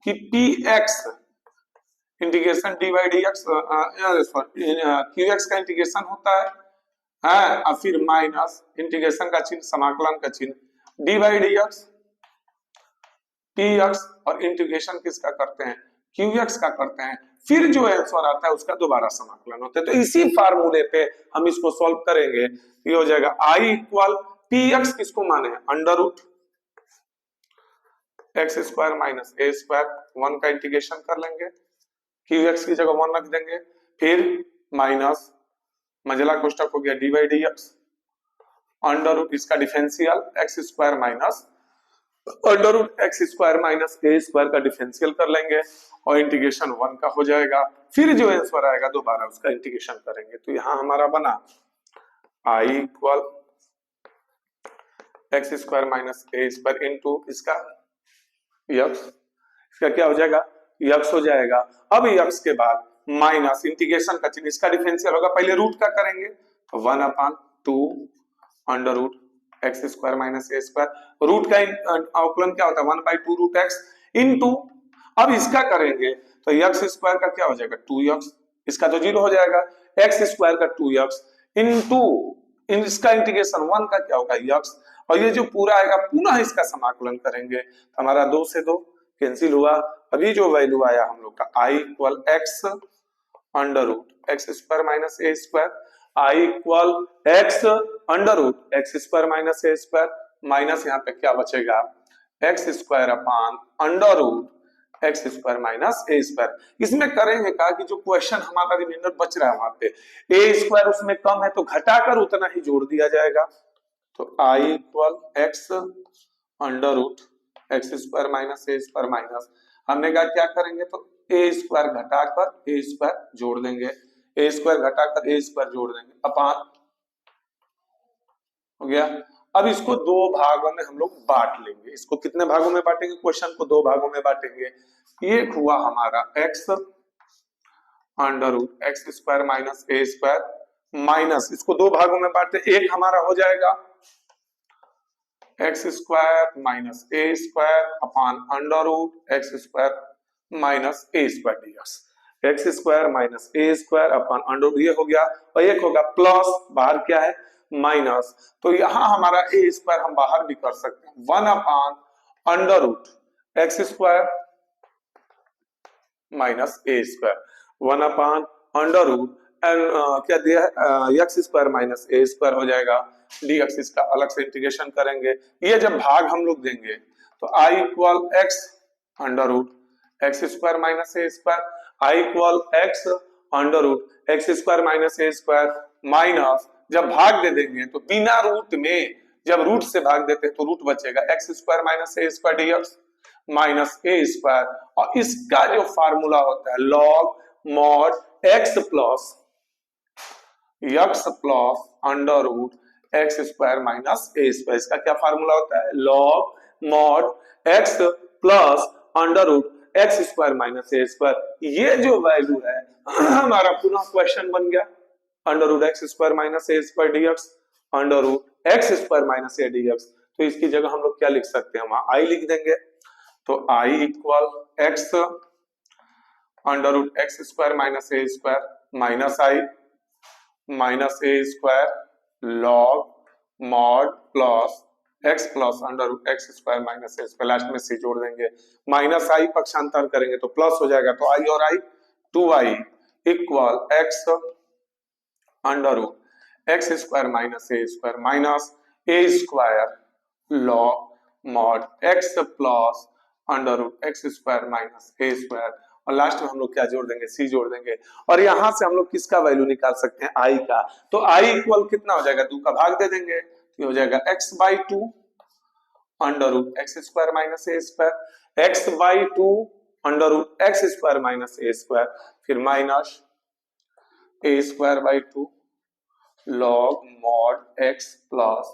कि P x integration D by d x, Q x का इंटीग्रेशन होता है और फिर माइनस इंटीग्रेशन का चिन्ह, समाकलन का चिन्ह D by d x P x, और इंटीग्रेशन किसका करते हैं, क्यू एक्स का करते हैं, फिर जो आंसर आता है उसका दोबारा समाकलन होता है। तो इसी फार्मूले पे हम इसको सॉल्व करेंगे, ये हो जाएगा आई इक्वल पी एक्स किसको माने हैं, under root x square minus a square, 1 का इंटीग्रेशन कर लेंगे, क्यू एक्स की जगह 1 रख देंगे, फिर माइनस मझला कोष्टक हो गया d by d x under root इसका differential x square minus under root x square minus a square का डिफरेंशियल कर लेंगे और इंटीग्रेशन 1 का हो जाएगा। फिर जो आंसर आएगा दोबारा उसका इंटीग्रेशन करेंगे। तो यहां हमारा बना आई equal x square minus a square into इसका यक्स, इसका क्या हो जाएगा, यक्स हो जाएगा। अब यक्स के बाद माइनस इंटीग्रेशन का चिन्ह, इसका डिफरेंशियल होगा, पहले रूट का करेंगे तो 1/2 under root x square minus a square, root का अवकलन क्या होता है 1/2 रूट एक्स इंटू, अब इसका करेंगे तो एक्स स्क्वायर का क्या हो जाएगा 2x, इसका तो 0 हो जाएगा, एक्स स्क्वायर का 2x इंटू इसका इंटीग्रेशन 1 का क्या होगा x, और ये जो पूरा आएगा पुनः इसका समाकलन करेंगे, हमारा 2 से 2 कैंसिल हुआ। अभी जो वैल्यू आया हम लोग का I equal x under root x square minus a square, I equal x under root x square minus a square, minus यहाँ पे क्या बचेगा x square upon under root x square minus a square. इसमें करेंगे का कि जो क्वेश्चन हमारा रिमाइंडर बच रहा है वहां पे ए स्क्वायर उसमें कम है तो घटाकर उतना ही जोड़ दिया जाएगा। तो I equal x under root x square minus a square minus, हमने कहा क्या करेंगे तो ए स्क्वायर घटाकर ए स्क्वायर जोड़ देंगे, ए स्क्वायर घटाकर ए स्क्वायर जोड़ देंगे अपान, हो गया। अब इसको 2 भागों में हम लोग बांट लेंगे। इसको कितने भागों में बांटेंगे, क्वेश्चन को 2 भागों में बांटेंगे। एक हुआ हमारा x under root x square minus a square minus, इसको 2 भागों में बांटे, एक हमारा हो जाएगा x square minus a square upon under root x square minus a square dx. X square minus a square upon under root ये हो गया, और एक होगा प्लस, बाहर क्या है माइनस, तो यहां हमारा ए स्क्वायर हम बाहर भी कर सकते हैं, 1 upon under root x square minus a square, 1 upon under root and क्या दिया है x square minus a square हो जाएगा डीएक्स। इसका अलग से इंटीग्रेशन करेंगे, ये जब भाग हम लोग देंगे तो I equal x under root x square minus a square, I equal x under root x square minus a square minus, जब भाग दे देंगे तो बिना रूट में, जब रूट से भाग देते हैं तो रूट बचेगा x square minus a square dx minus a square, और इसका जो फार्मूला होता है log mod x plus under root x square minus a square, इसका क्या फार्मूला होता है log mod x plus under root x square minus a square. ये जो वैल्यू है हमारा पुनः क्वेश्चन बन गया, under root x square minus a square dx under root x square minus a dx, तो इसकी जगह हम लोग क्या लिख सकते हैं, वहां आई लिख देंगे, तो I equal x under root x square minus a square minus I minus a square log mod plus x plus under root x square minus a square, last में सी जोड़ देंगे, माइनस आई पक्षांतर करेंगे तो प्लस हो जाएगा, तो आई और I 2i equal x under root x square minus a square minus a square log mod x plus under root x square minus a square, और लास्ट में हम लोग क्या जोड़ देंगे सी जोड़ देंगे, और यहां से हम लोग किसका वैल्यू निकाल सकते हैं आई का, तो आई इक्वल कितना हो जाएगा 2 का भाग दे देंगे तो हो जाएगा x by 2 under root x square minus a square, x by 2 under root x square minus a square, फिर minus a square by 2 log mod x plus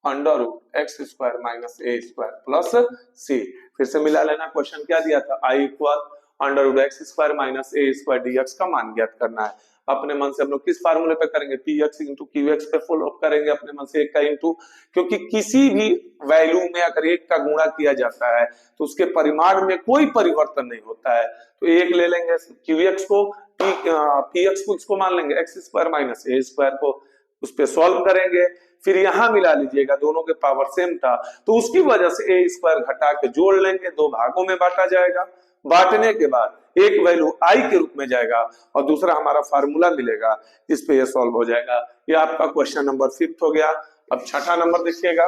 under root x square minus a square plus c, फिर से मिला लेना, क्वेश्चन क्या दिया था I equal under root x square minus a square dx का मान ज्ञात करना है। अपने मन से हम लोग किस फार्मूले पे करेंगे, p x into q x पे फॉलो अप करेंगे अपने मन से, एक का इंटू, क्योंकि किसी भी वैल्यू में अगर एक का गुणा किया जाता है तो उसके परिमाण में कोई परिवर्तन नहीं होता है, तो एक ले लेंगे क्यू एक्स को, पी एक्स को इसको मान लेंगे x square minus a square को, उस पर सॉल्व करेंगे, फिर यहां मिला लीजिएगा, दोनों के पावर सेम था तो उसकी वजह से ए स्क्वायर घटा के जोड़ लेंगे, 2 भागों में बांटा जाएगा, बांटने के बाद एक वैल्यू आई के रूप में जाएगा और दूसरा हमारा फार्मूला मिलेगा, इस पे ये सॉल्व हो जाएगा। ये आपका क्वेश्चन नंबर 5 हो गया। अब छठा नंबर देखिएगा,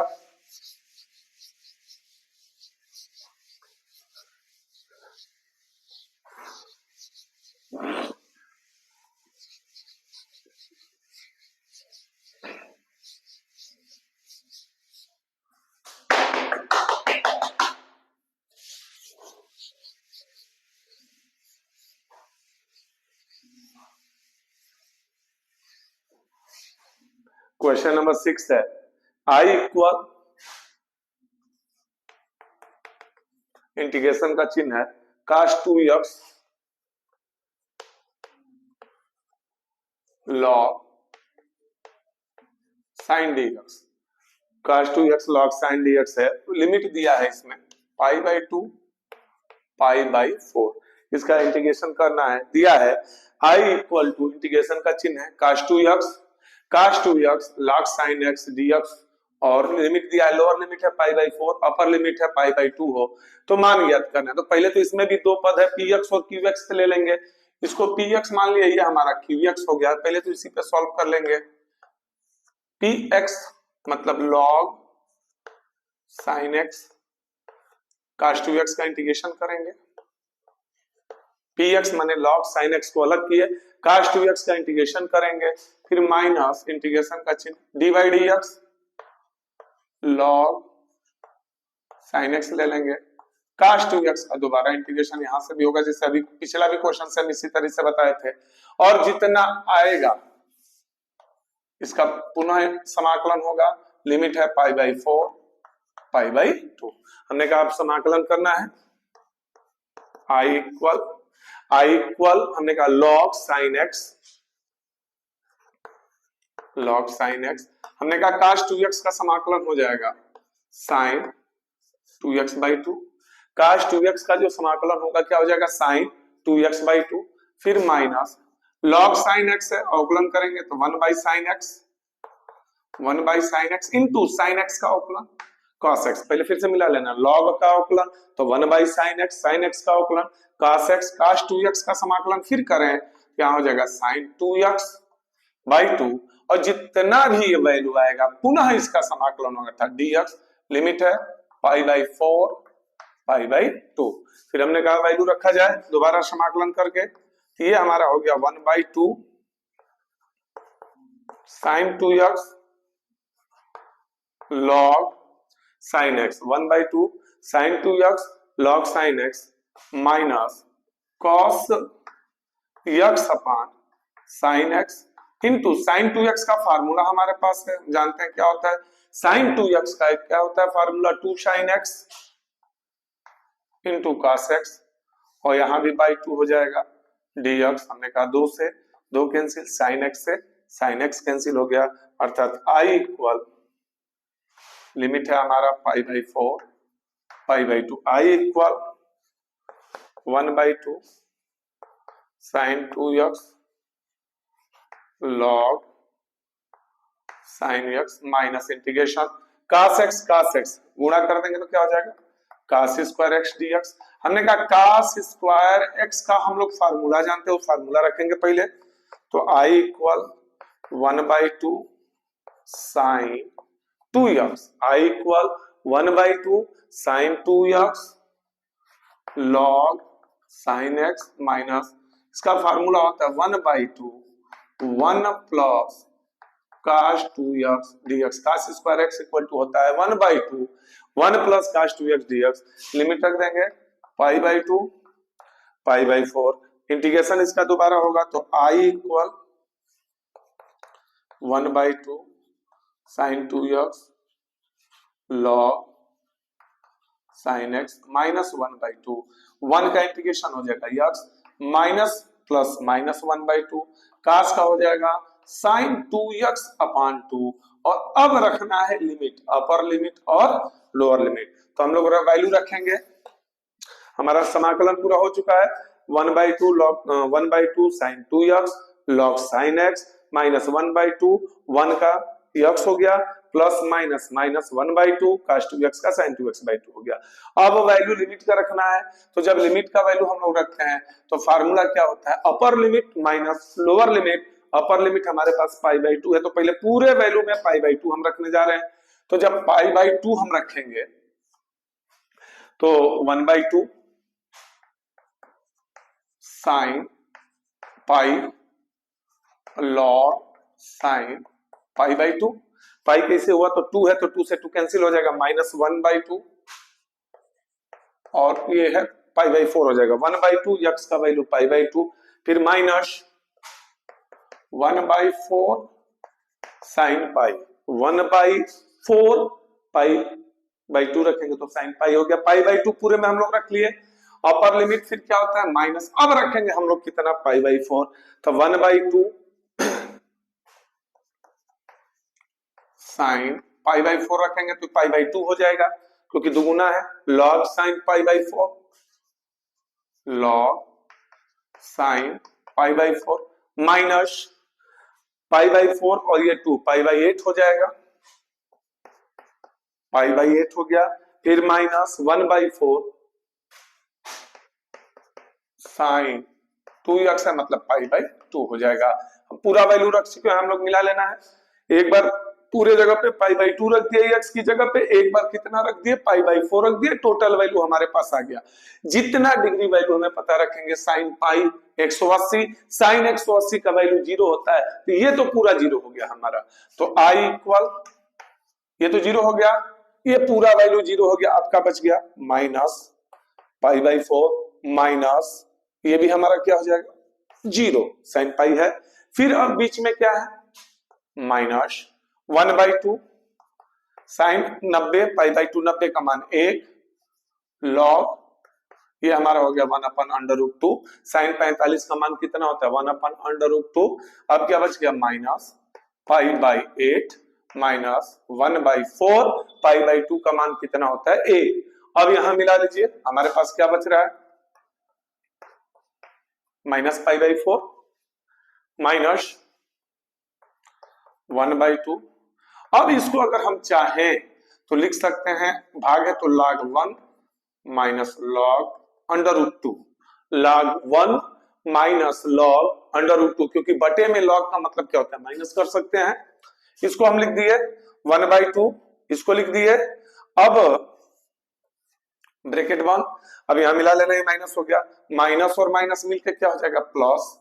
क्वेश्चन नंबर 6 है, आई इक्वल इंटीग्रेशन का चिन्ह है cos 2x log sin dx, cos 2x log sin dx है, लिमिट दिया है इसमें पाई बाई 2 पाई बाई 4, इसका इंटीग्रेशन करना है, दिया है आई इक्वल टू इंटीग्रेशन का चिन्ह है cos 2x log sin x dx, और लिमिट दिया है, लोअर लिमिट है पाई बाई 4, अपर लिमिट है पाई बाई 2 हो, तो मान ज्ञात करना है, तो पहले तो इसमें भी 2 पद है px और qx से ले लेंगे, इसको px मान लिया, ये हमारा qx हो गया, पहले तो इसी पे सॉल्व कर लेंगे, px मतलब log sin x, cos 2x का इंटीग्रेशन करेंगे, px माने log sin x को अलग किए, cos 2x का इंटीग्रेशन करेंगे, फिर माइनस इंटीग्रेशन का चिन्ह dy dx log sin x ले लेंगे, cos 2x का दोबारा इंटीग्रेशन यहां से भी होगा, जैसे अभी पिछला भी क्वेश्चन से हम इसी तरह से बताए थे, और जितना आएगा इसका पुनः समाकलन होगा, लिमिट है पाई बाई 4 पाई बाई 2, हमने कहा आप समाकलन करना है, आई इक्वल हमने कहा log sin x, हमने कहा cos 2x का समाकलन हो जाएगा साइन 2x/2, cos 2x का जो समाकलन होगा क्या हो जाएगा साइन 2x/2, फिर माइनस log sin x है, अवकलन करेंगे तो 1/sin x, 1/sin x into sin x का अवकलन cos x, पहले फिर से मिला लेना, log का अवकलन तो 1/sin x, sin x का अवकलन cos x, cos 2x का समाकलन फिर करें क्या हो जाएगा sin 2x/2, और जितना भी ये वैल्यू आएगा पुनः इसका समाकलन होगा था dx, लिमिट है π/4 π/2, फिर हमने कहा वैल्यू रखा जाए दोबारा समाकलन करके, तो ये हमारा हो गया 1/2 sin 2x log sin x, 1/2 sin 2x log sin x minus cos x अपान sin x into sin 2x का फार्मूला हमारे पास है, जानते हैं क्या होता है sin 2x का क्या होता है formula 2 sin x into cos x, और यहां भी बाई 2 हो जाएगा dx, हमने कहा 2 से 2 कैंसिल, sin x से sin x कैंसिल हो गया, अर्थात I इक्वल लिमिट है हमारा π/4 π/2, I equal 1/2 sin 2x log sin x minus integration cos x गुणा कर देंगे तो क्या हो जाएगा cos स्क्वायर x dx, हमने कहा cos स्क्वायर x का हम लोग फार्मूला जानते हो, फार्मूला रखेंगे पहले, तो I equal 1/2 sin 2x, I equal 1/2 sin 2x log sin x minus इसका फार्मूला होता है 1/2 1 plus cos 2x dx, cos square x equal to होता है 1/2 1 plus cos 2x dx, limit रख देंगे π/2 π/4, इंटीग्रेशन इसका दोबारा होगा तो I equal 1/2 sin 2x log sin x minus 1/2, 1 का इंटीग्रेशन हो जाएगा x minus plus minus 1/2, cos का हो जाएगा sin 2x अपान 2, और अब रखना है लिमिट, अपर लिमिट और लोअर लिमिट, तो हम लोग वैल्यू रखेंगे, हमारा समाकलन पूरा हो चुका है 1/2 log 1/2 sin 2x log sin x minus 1/2 1 का x हो गया plus minus minus 1/2 cos 2x का sin 2x/2 हो गया। अब वैल्यू लिमिट का रखना है, तो जब लिमिट का वैल्यू हम लोग रखते हैं तो फार्मूला क्या होता है अपर limit minus lower limit, upper limit हमारे पास π/2 है तो पहले पूरे वैल्यू में π/2 हम रखने जा रहे हैं, तो जब π/2 हम रखेंगे तो 1/2 sin पाई log sin π/2, पाई कैसे हुआ तो 2 है तो 2 से 2 कैंसिल हो जाएगा माइनस 1/2, और ये है π/4 हो जाएगा 1/2 x का वैल्यू π/2, फिर माइनस 1/4 sin पाई 1/4 π/2 रखेंगे तो sin पाई हो गया, π/2 पूरे में हम लोग रख लिए, अपर लिमिट फिर क्या होता है माइनस, अब रखेंगे हम लोग कितना π/4, तो 1/2 sin π/4 रखेंगे तो π/2 हो जाएगा क्योंकि दुगुना है, log sin π/4 log sin π/4 minus π/4 और ये 2 π/8 हो जाएगा, π/8 हो गया, फिर माइनस 1/4 sin 2x है मतलब π/2 हो जाएगा। पूरा वैल्यू रख चुके हैं हम लोग, मिला लेना है, एक बार पूरे जगह पे π/2 रख दिए x की जगह पे, एक बार कितना रख दिए π/4 रख दिए, टोटल वैल्यू हमारे पास आ गया, जितना डिग्री वैल्यू हमें पता रखेंगे sin पाई 180, sin 180 का वैल्यू 0 होता है तो ये तो पूरा 0 हो गया हमारा, तो I इक्वल ये तो 0 हो गया, ये पूरा वैल्यू 0 हो गया, आपका बच गया माइनस π/4 माइनस ये भी हमारा क्या हो जाएगा 0 sin पाई है, फिर अब बीच में क्या है माइनस 1/2 sin 90 π/2 90 का मान 1 log ये हमारा हो गया 1/√2 sin 45 का मान कितना होता है 1/√2, अब क्या बच गया माइनस π/8 माइनस 1/4 पाई बाई 2 का मान कितना होता है a। अब यहां मिला लीजिए, हमारे पास क्या बच रहा है, माइनस पाई बाई 4 माइनस 1/2। अब इसको अगर हम चाहें तो लिख सकते हैं, भाग है तो log 1 minus log under root 2, log 1 minus log under root 2, क्योंकि बटे में log का मतलब क्या होता है, माइनस कर सकते हैं। इसको हम लिख दिए 1/2, इसको लिख दिए। अब ब्रैकेट 1, अब यहां मिला लेना, ये माइनस हो गया, माइनस और माइनस मिलके क्या हो जाएगा प्लस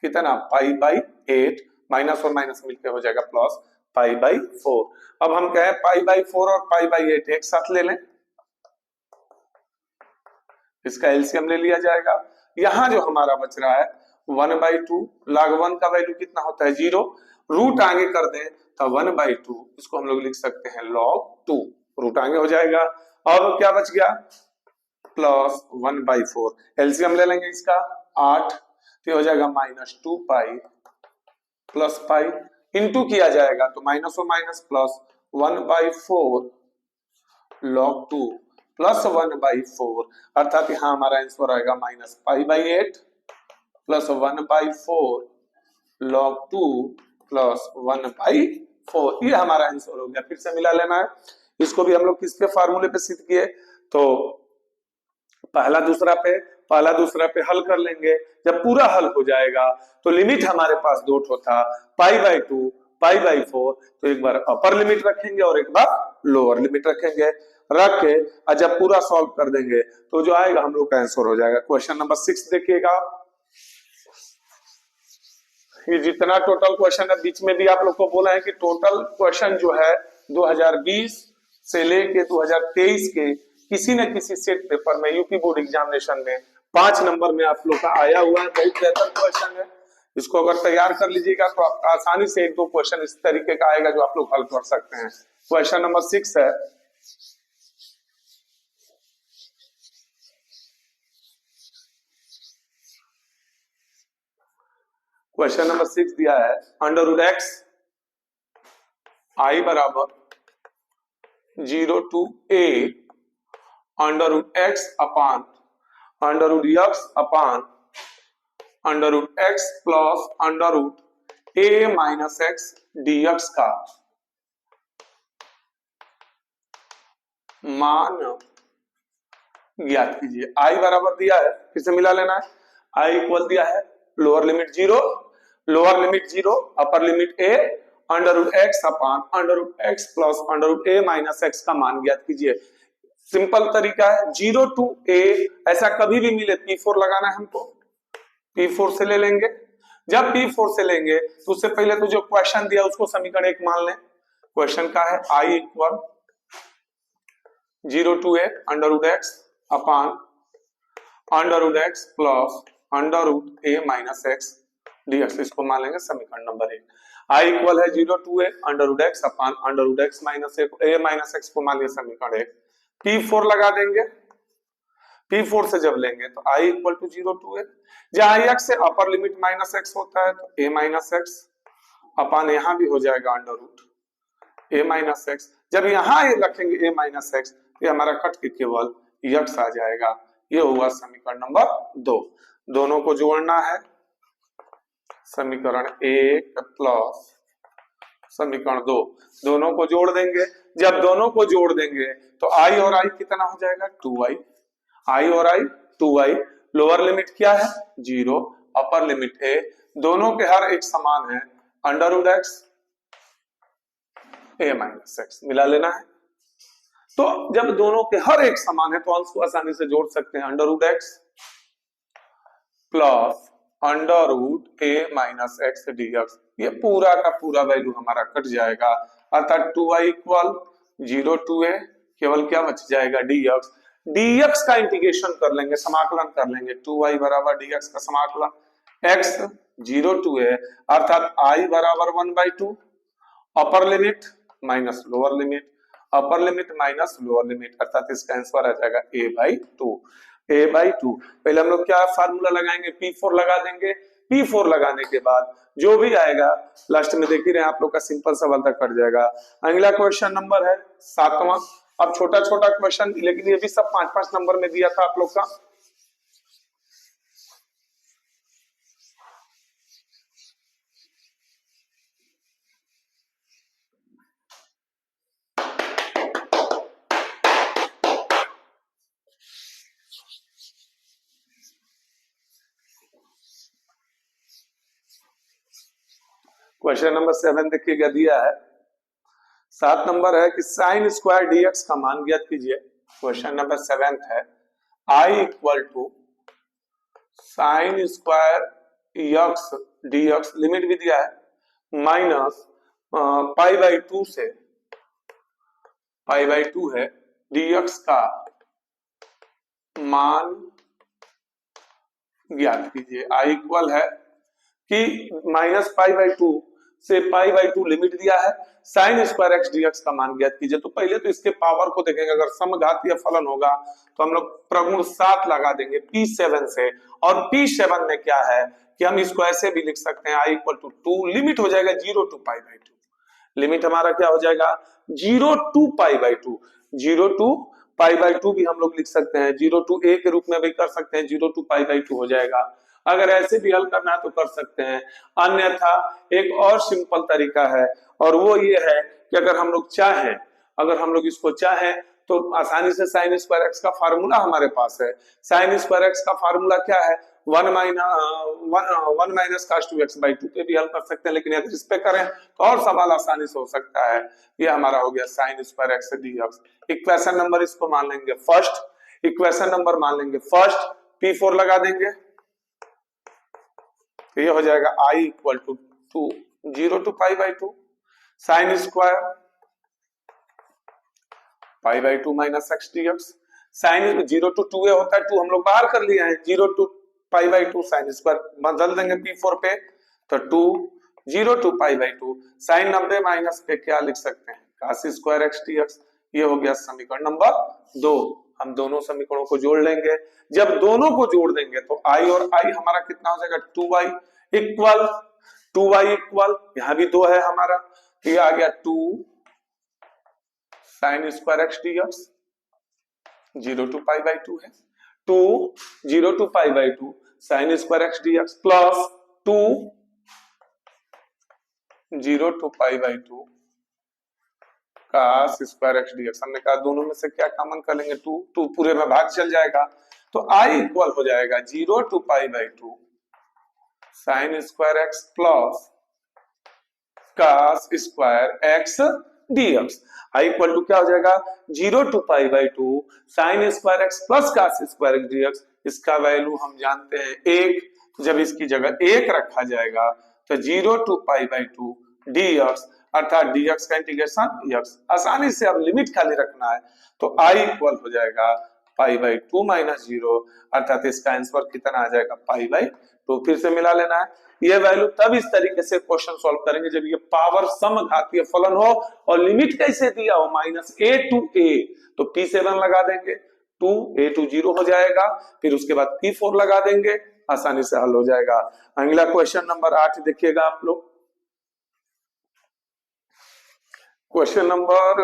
कितना पाई बाई 8, माइनस और माइनस मिलके हो जाएगा प्लस पाई बाई 4। अब हम कहें पाई बाई 4 और पाई बाई 8 एक साथ ले लें, इसका एलसीएम ले लिया जाएगा। यहां जो हमारा बच रहा है 1/2, log 1 का वैल्यू कितना होता है 0, रूट आगे कर दें तो 1/2, इसको हम लोग लिख सकते हैं log 2, रूट आगे हो जाएगा। अब क्या बच गया प्लस 1/4, एलसीएम ले लेंगे इसका 8, तो हो जाएगा minus 2 pi plus pi, into किया जाएगा तो माइनस और माइनस प्लस 1/4 log 2 प्लस 1/4, अर्थात यहां हमारा आंसर आएगा minus pi by 8 plus 1/4 log 2 plus 1/4, ये हमारा आंसर हो गया। फिर से मिला लेना है, इसको भी हम लोग किसके फार्मूले पे सिद्ध किए, तो पहला दूसरा पे हल कर लेंगे। जब पूरा हल हो जाएगा तो लिमिट हमारे पास दो ठो था, पाई बाई 2 पाई बाई 4, तो एक बार अपर लिमिट रखेंगे और एक बार लोअर लिमिट रखेंगे, रख के और जब पूरा सॉल्व कर देंगे तो जो आएगा हम लोग का आंसर हो जाएगा। क्वेश्चन नंबर 6 देखिएगा, ये जितना टोटल क्वेश्चन है, बीच में भी आप लोग को बोला है कि टोटल क्वेश्चन जो है 2020 से लेके 2023 के किसी न किसी सेट पेपर में यूपी बोर्ड एग्जामिनेशन में 5 नंबर में आप लोग का आया हुआ है। बहुत बेहतर क्वेश्चन है, इसको अगर तैयार कर लीजिएगा तो आप आसानी से 1-2 क्वेश्चन इस तरीके का आएगा जो आप लोग हल कर सकते हैं। क्वेश्चन नंबर 6 है, क्वेश्चन नंबर 6 दिया है अंडर रूट एक्स आई बराबर 0 to a under root x upon under root x upon under root x plus under root a minus x dx का मान ज्ञात कीजिए। आई बराबर दिया है, फिर से मिला लेना है, आई इक्वल दिया है lower limit 0, lower limit 0, upper limit a, under root x upon under root x plus under root a minus x का मान ज्ञात कीजिए। सिंपल तरीका है, 0 to a, ऐसा कभी भी मिले P4 लगाना है हमको, P4 से ले लेंगे। जब P4 से लेंगे तो उससे पहले तो जो क्वेश्चन दिया उसको समीकरण 1 मान लें। क्वेश्चन का है I equal 0 to a under root x upon under root x plus under root a minus x dx, इसको मान लेंगे समीकरण नंबर 1। I इक्वल है 0 to a under root x upon under root x minus a minus x को मान लिया समीकरण 1। P4 लगा देंगे, P4 से जब लेंगे तो I equal to 0 to a, जहां x से अपर लिमिट माइनस एक्स होता है तो a माइनस एक्स अपान यहां भी हो जाएगा under root a minus x. जब यहां ये रखेंगे a माइनस एक्स तो हमारा कट के केवल x आ जाएगा। ये हुआ समीकरण नंबर 2। दोनों को जोड़ना है, समीकरण 1 प्लस समीकरण 2, दोनों को जोड़ देंगे। जब दोनों को जोड़ देंगे तो i और i कितना हो जाएगा 2i, i और i 2i, लोअर लिमिट क्या है 0, अपर लिमिट a, दोनों के हर एक समान है under root x a minus x, मिला लेना है। तो जब दोनों के हर एक समान है तो अंश को आसानी से जोड़ सकते हैं, under root x plus under root a minus x dx, ये पूरा का पूरा वैल्यू हमारा कट जाएगा, अर्थात 2i इक्वल 0 to a, केवल क्या बच जाएगा dx, dx का इंटीग्रेशन कर लेंगे, समाकलन कर लेंगे, 2i बराबर dx का समाकलन, x 0 to a अर्थात i बराबर 1/2, अपर limit minus lower limit, upper limit minus lower limit, अर्थात इसका आंसर आ जाएगा a/2। पहले हम लोग क्या फार्मूला लगाएंगे, P4 लगा देंगे। P4 लगाने के बाद जो भी आएगा लास्ट में देख ही रहे हैं आप लोग का सिंपल सवाल तक कट जाएगा। अगला क्वेश्चन नंबर है 7वां। अब छोटा छोटा क्वेश्चन, लेकिन ये भी सब 5-5 नंबर में दिया था आप लोग का। क्वेश्चन नंबर 7 देखिएगा दिया है। 7 नंबर है कि साइन स्क्वायर डीएक्स का मान ज्ञात कीजिए। क्वेश्चन नंबर 7 है I equal to sine square x dx, limit भी दिया है माइनस π/2 से π/2 है डीएक्स का मान ज्ञात कीजिए। आई इक्वल है कि माइनस π/2 से π/2 लिमिट दिया है, साइन स्क्वायर एक्स डीएक्स का मान ज्ञात कीजिए। तो पहले तो इसके पावर को देखेंगे, अगर समघातीय फलन होगा तो हम लोग प्रगुण 7 लगा देंगे P7 से, और P7 में क्या है कि हम इसको ऐसे भी लिख सकते हैं I इक्वल टू 2, लिमिट हो जाएगा 0 to π/2। लिमिट हमारा क्या हो जाएगा 0 to π/2, 0 to π/2 भी हम लोग लिख सकते हैं, 0 to a के रूप में भी कर सकते हैं, 0 to π/2 हो जाएगा। अगर ऐसे भी हल करना है तो कर सकते हैं, अन्यथा एक और सिंपल तरीका है, और वो ये है कि अगर हम लोग चाहें, अगर हम लोग इसको चाहें तो आसानी से साइन स्क्वायर एक्स का फार्मूला हमारे पास है। साइन स्क्वायर एक्स का फार्मूला क्या है 1 माइनस cos 2x/2 पे भी हल कर सकते हैं, लेकिन अगर इस पे करें तो और सवाल आसानी से हो सकता है। ये हमारा हो गया sine square x dx. Equation number इसको मान लेंगे फर्स्ट, इक्वेशन नंबर मान लेंगे फर्स्ट, P4 लगा देंगे तो ये हो जाएगा I equal to 0 to π/2 sine square π/2 minus x dx. Sine 0 to 2a होता है, 2 हम लोग बाहर कर लिए हैं, 0 to π/2 साइन स्क्वायर बदल देंगे P4 पे तो 2 0 to π/2 साइन 90 माइनस पे क्या लिख सकते हैं cos स्क्वायर एक्स डीएक्स। ये हो गया समीकरण नंबर 2। हम दोनों समीकरणों को जोड़ लेंगे, जब दोनों को जोड़ देंगे तो I और I हमारा कितना हो जाएगा 2y इक्वल 2y इक्वल, यहां भी 2 है हमारा, ये आ गया 2 sine square x dx 0 to π/2 है, 2 0 to π/2 sine square x dx plus 2 0 to π/2 cos square x dx. हमने कहा दोनों में से क्या कॉमन कर लेंगे 2, 2 पूरे में भाग चल जाएगा तो I इक्वल हो जाएगा 0 to π/2 sine square x plus cos square x dx. I equal to क्या हो जाएगा 0 to π/2 sine square x plus cos square x dx. इसका वैल्यू हम जानते हैं 1, जब इसकी जगह 1 रखा जाएगा तो 0 to π/2 dx, अर्थात dx का इंटीग्रेशन x। आसानी से अब लिमिट खाली रखना है तो I इक्वल हो जाएगा π/2 माइनस 0, अर्थात इसका आंसर कितना आ जाएगा π/2। फिर से मिला लेना है, ये वैल्यू तब इस तरीके से क्वेश्चन सॉल्व करेंगे जब ये पावर समघातीय फलन हो और लिमिट कैसे दिया हो -a to a, तो P7 लगा देंगे, 2a to 0 हो जाएगा, फिर उसके बाद P4 लगा देंगे, आसानी से हल हो जाएगा। अगला क्वेश्चन नंबर 8 देखिएगा आप लोग। क्वेश्चन नंबर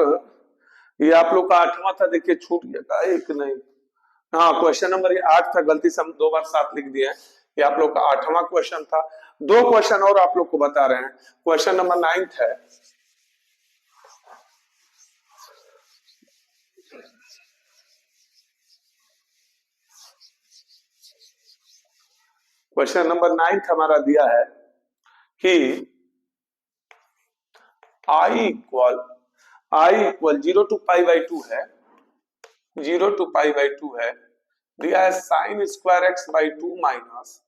ये आप लोग का 8वां था, देखिए छूट गया एक नहीं, हाँ क्वेश्चन नंबर ये 8 था, गलती से हम 2 बार 7 लिख दिए हैं। ये आप लोग का 8वां क्वेश्चन था। 2 क्वेश्चन और आप लोग को बता रहे हैं। क्वेश्चन नंबर 9 है, क्वेश्चन नंबर 9 हमारा दिया है कि I इक्वल 0 to π/2 है, 0 to π/2 है, दिया है sign square x by 2 minus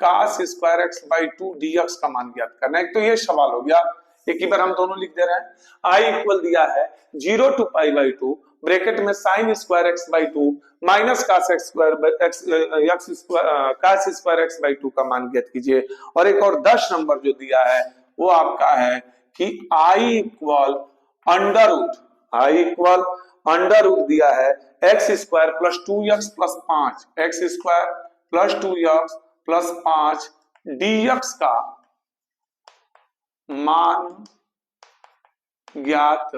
cos square x by 2 dx का मान ज्ञात करना है। एक तो ये सवाल हो गया, एक ही बार हम दोनों लिख दे रहे हैं। I इक्वल दिया है 0 to π/2 ब्रैकेट में sign square x by 2 minus cos square x by 2 का मान ज्ञात कीजिए। और एक और 10 नंबर जो दिया है वो आपका है कि I इक्वल अंडर रूट दिया है x square plus 2x plus 5, x square plus 2x plus 5 dx का मान ज्ञात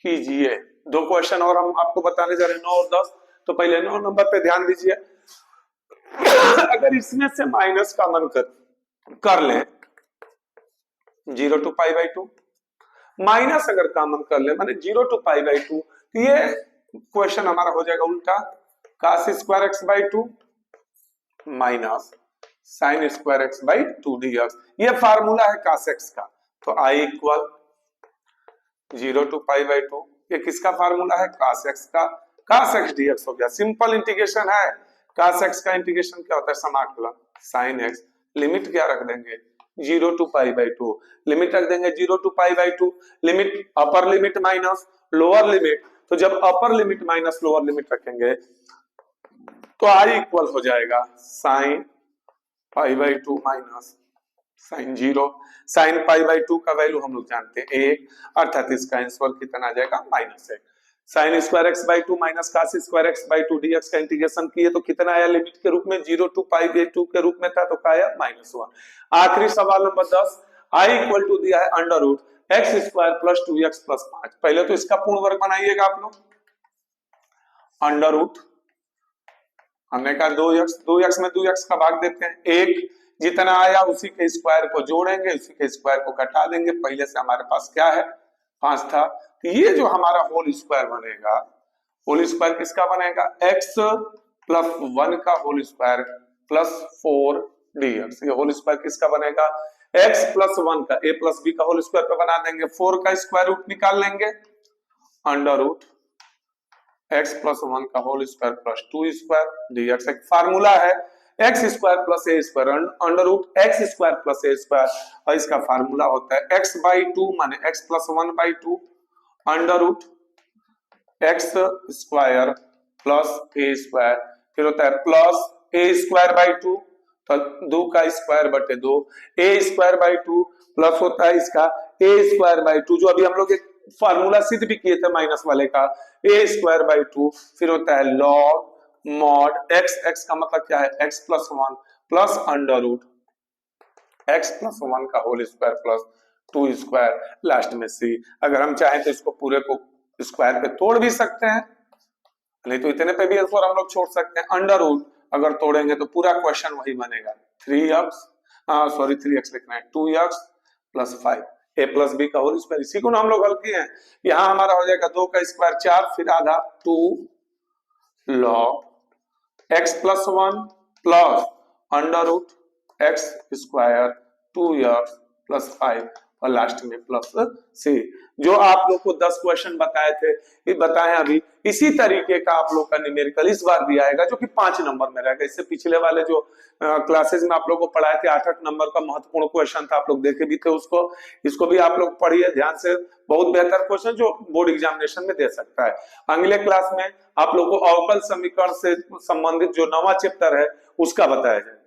कीजिए। दो क्वेश्चन और हम आपको बताने जा रहे हैं, 9 और 10। तो पहले 9 नंबर पे ध्यान दीजिए। अगर इसमें से माइनस का मन कर लें 0 to π/2, माइनस अगर कॉमन कर ले माने 0 to π/2, तो ये क्वेश्चन हमारा हो जाएगा उल्टा, cos² x/2 minus sin² x/2 dx। ये फार्मूला है cos x का। तो I इक्वल 0 to π/2, ये किसका फार्मूला है? cos x का। cos x dx हो गया, सिंपल इंटीग्रेशन है। cos x का इंटीग्रेशन क्या होता है? समाकलन sin x। लिमिट क्या रख देंगे? 0 to π/2। लिमिट रख देंगे 0 to π/2। Limit upper limit minus lower limit, तो जब upper limit minus lower limit रखेंगे तो I इक्वल हो जाएगा sin π/2 माइनस sin 0। sin π/2 का वैल्यू हम लोग जानते हैं 1, अर्थात इसका आंसर कितना आ जाएगा? -1। sin² x/2 minus cos² x/2 dx का इंटीग्रेशन किए तो कितना आया? लिमिट के रूप में 0 to π/2 के रूप में था, तो क्या आया? -1। आखिरी सवाल नंबर 10, I इक्वल टू दिया है √x² + 2x + 5। पहले तो इसका पूर्ण वर्ग बनाइएगा आप लोग। √ हमने कहा 2x में 2x का भाग देते हैं, 1 जितना आया उसी के स्क्वायर को जोड़ेंगे, उसी के स्क्वायर को घटा देंगे। पहले से हमारे पास क्या है? 5 था। तो ये जो हमारा होल स्क्वायर बनेगा, होल स्क्वायर किसका बनेगा? x + 1 का होल स्क्वायर + 4 dx। ये होल स्क्वायर किसका बनेगा? x + 1 का, a + b का होल स्क्वायर पे बना देंगे, 4 का स्क्वायर रूट निकाल लेंगे, √ x + 1 का होल स्क्वायर + 2 dx। एक फार्मूला है x² + a² √x² + a², और इसका फार्मूला होता है x/2 माने x + 1/2 √ x² + a², फिर होता है प्लस a²/2, तो 2 का स्क्वायर बटे 2, a²/2 प्लस होता है इसका a²/2, जो अभी हम लोग एक फार्मूला सिद्ध भी किए थे माइनस वाले का, a²/2, फिर होता है log mod x का मतलब क्या है? x + 1 प्लस √ x + 1 का होल स्क्वायर + 2 लास्ट में c। अगर हम चाहें तो इसको पूरे को स्क्वायर पे तोड़ भी सकते हैं, नहीं तो इतने पे भी आंसर हम लोग छोड़ सकते हैं। √ अगर तोड़ेंगे तो पूरा क्वेश्चन वही बनेगा, 3x लिखना है, 2x + 5 a + b का होल स्क्वायर। इसी को ना हम लोग हल किए हैं। यहाँ हमारा हो जाएगा 2 का स्क्वायर 4, फिर आधा 2 log x + 1 plus √x² 2x + 5 और लास्ट में प्लस c। जो आप लोग को 10 क्वेश्चन बताए थे, ये बताएं अभी, इसी तरीके का आप लोग का न्यूमेरिकल इस बार भी आएगा, जो कि 5 नंबर में रहेगा। इससे पिछले वाले जो क्लासेस में आप लोग को पढ़ाए थे 8-8 नंबर का महत्वपूर्ण क्वेश्चन था, आप लोग देखे भी थे उसको। इसको भी आप लोग पढ़िए ध्यान से, बहुत बेहतर क्वेश्चन जो बोर्ड एग्जामिनेशन में दे सकता है। अगले क्लास में आप लोग को अवकल समीकरण से संबंधित जो 9वां चैप्टर है उसका बताया जाए।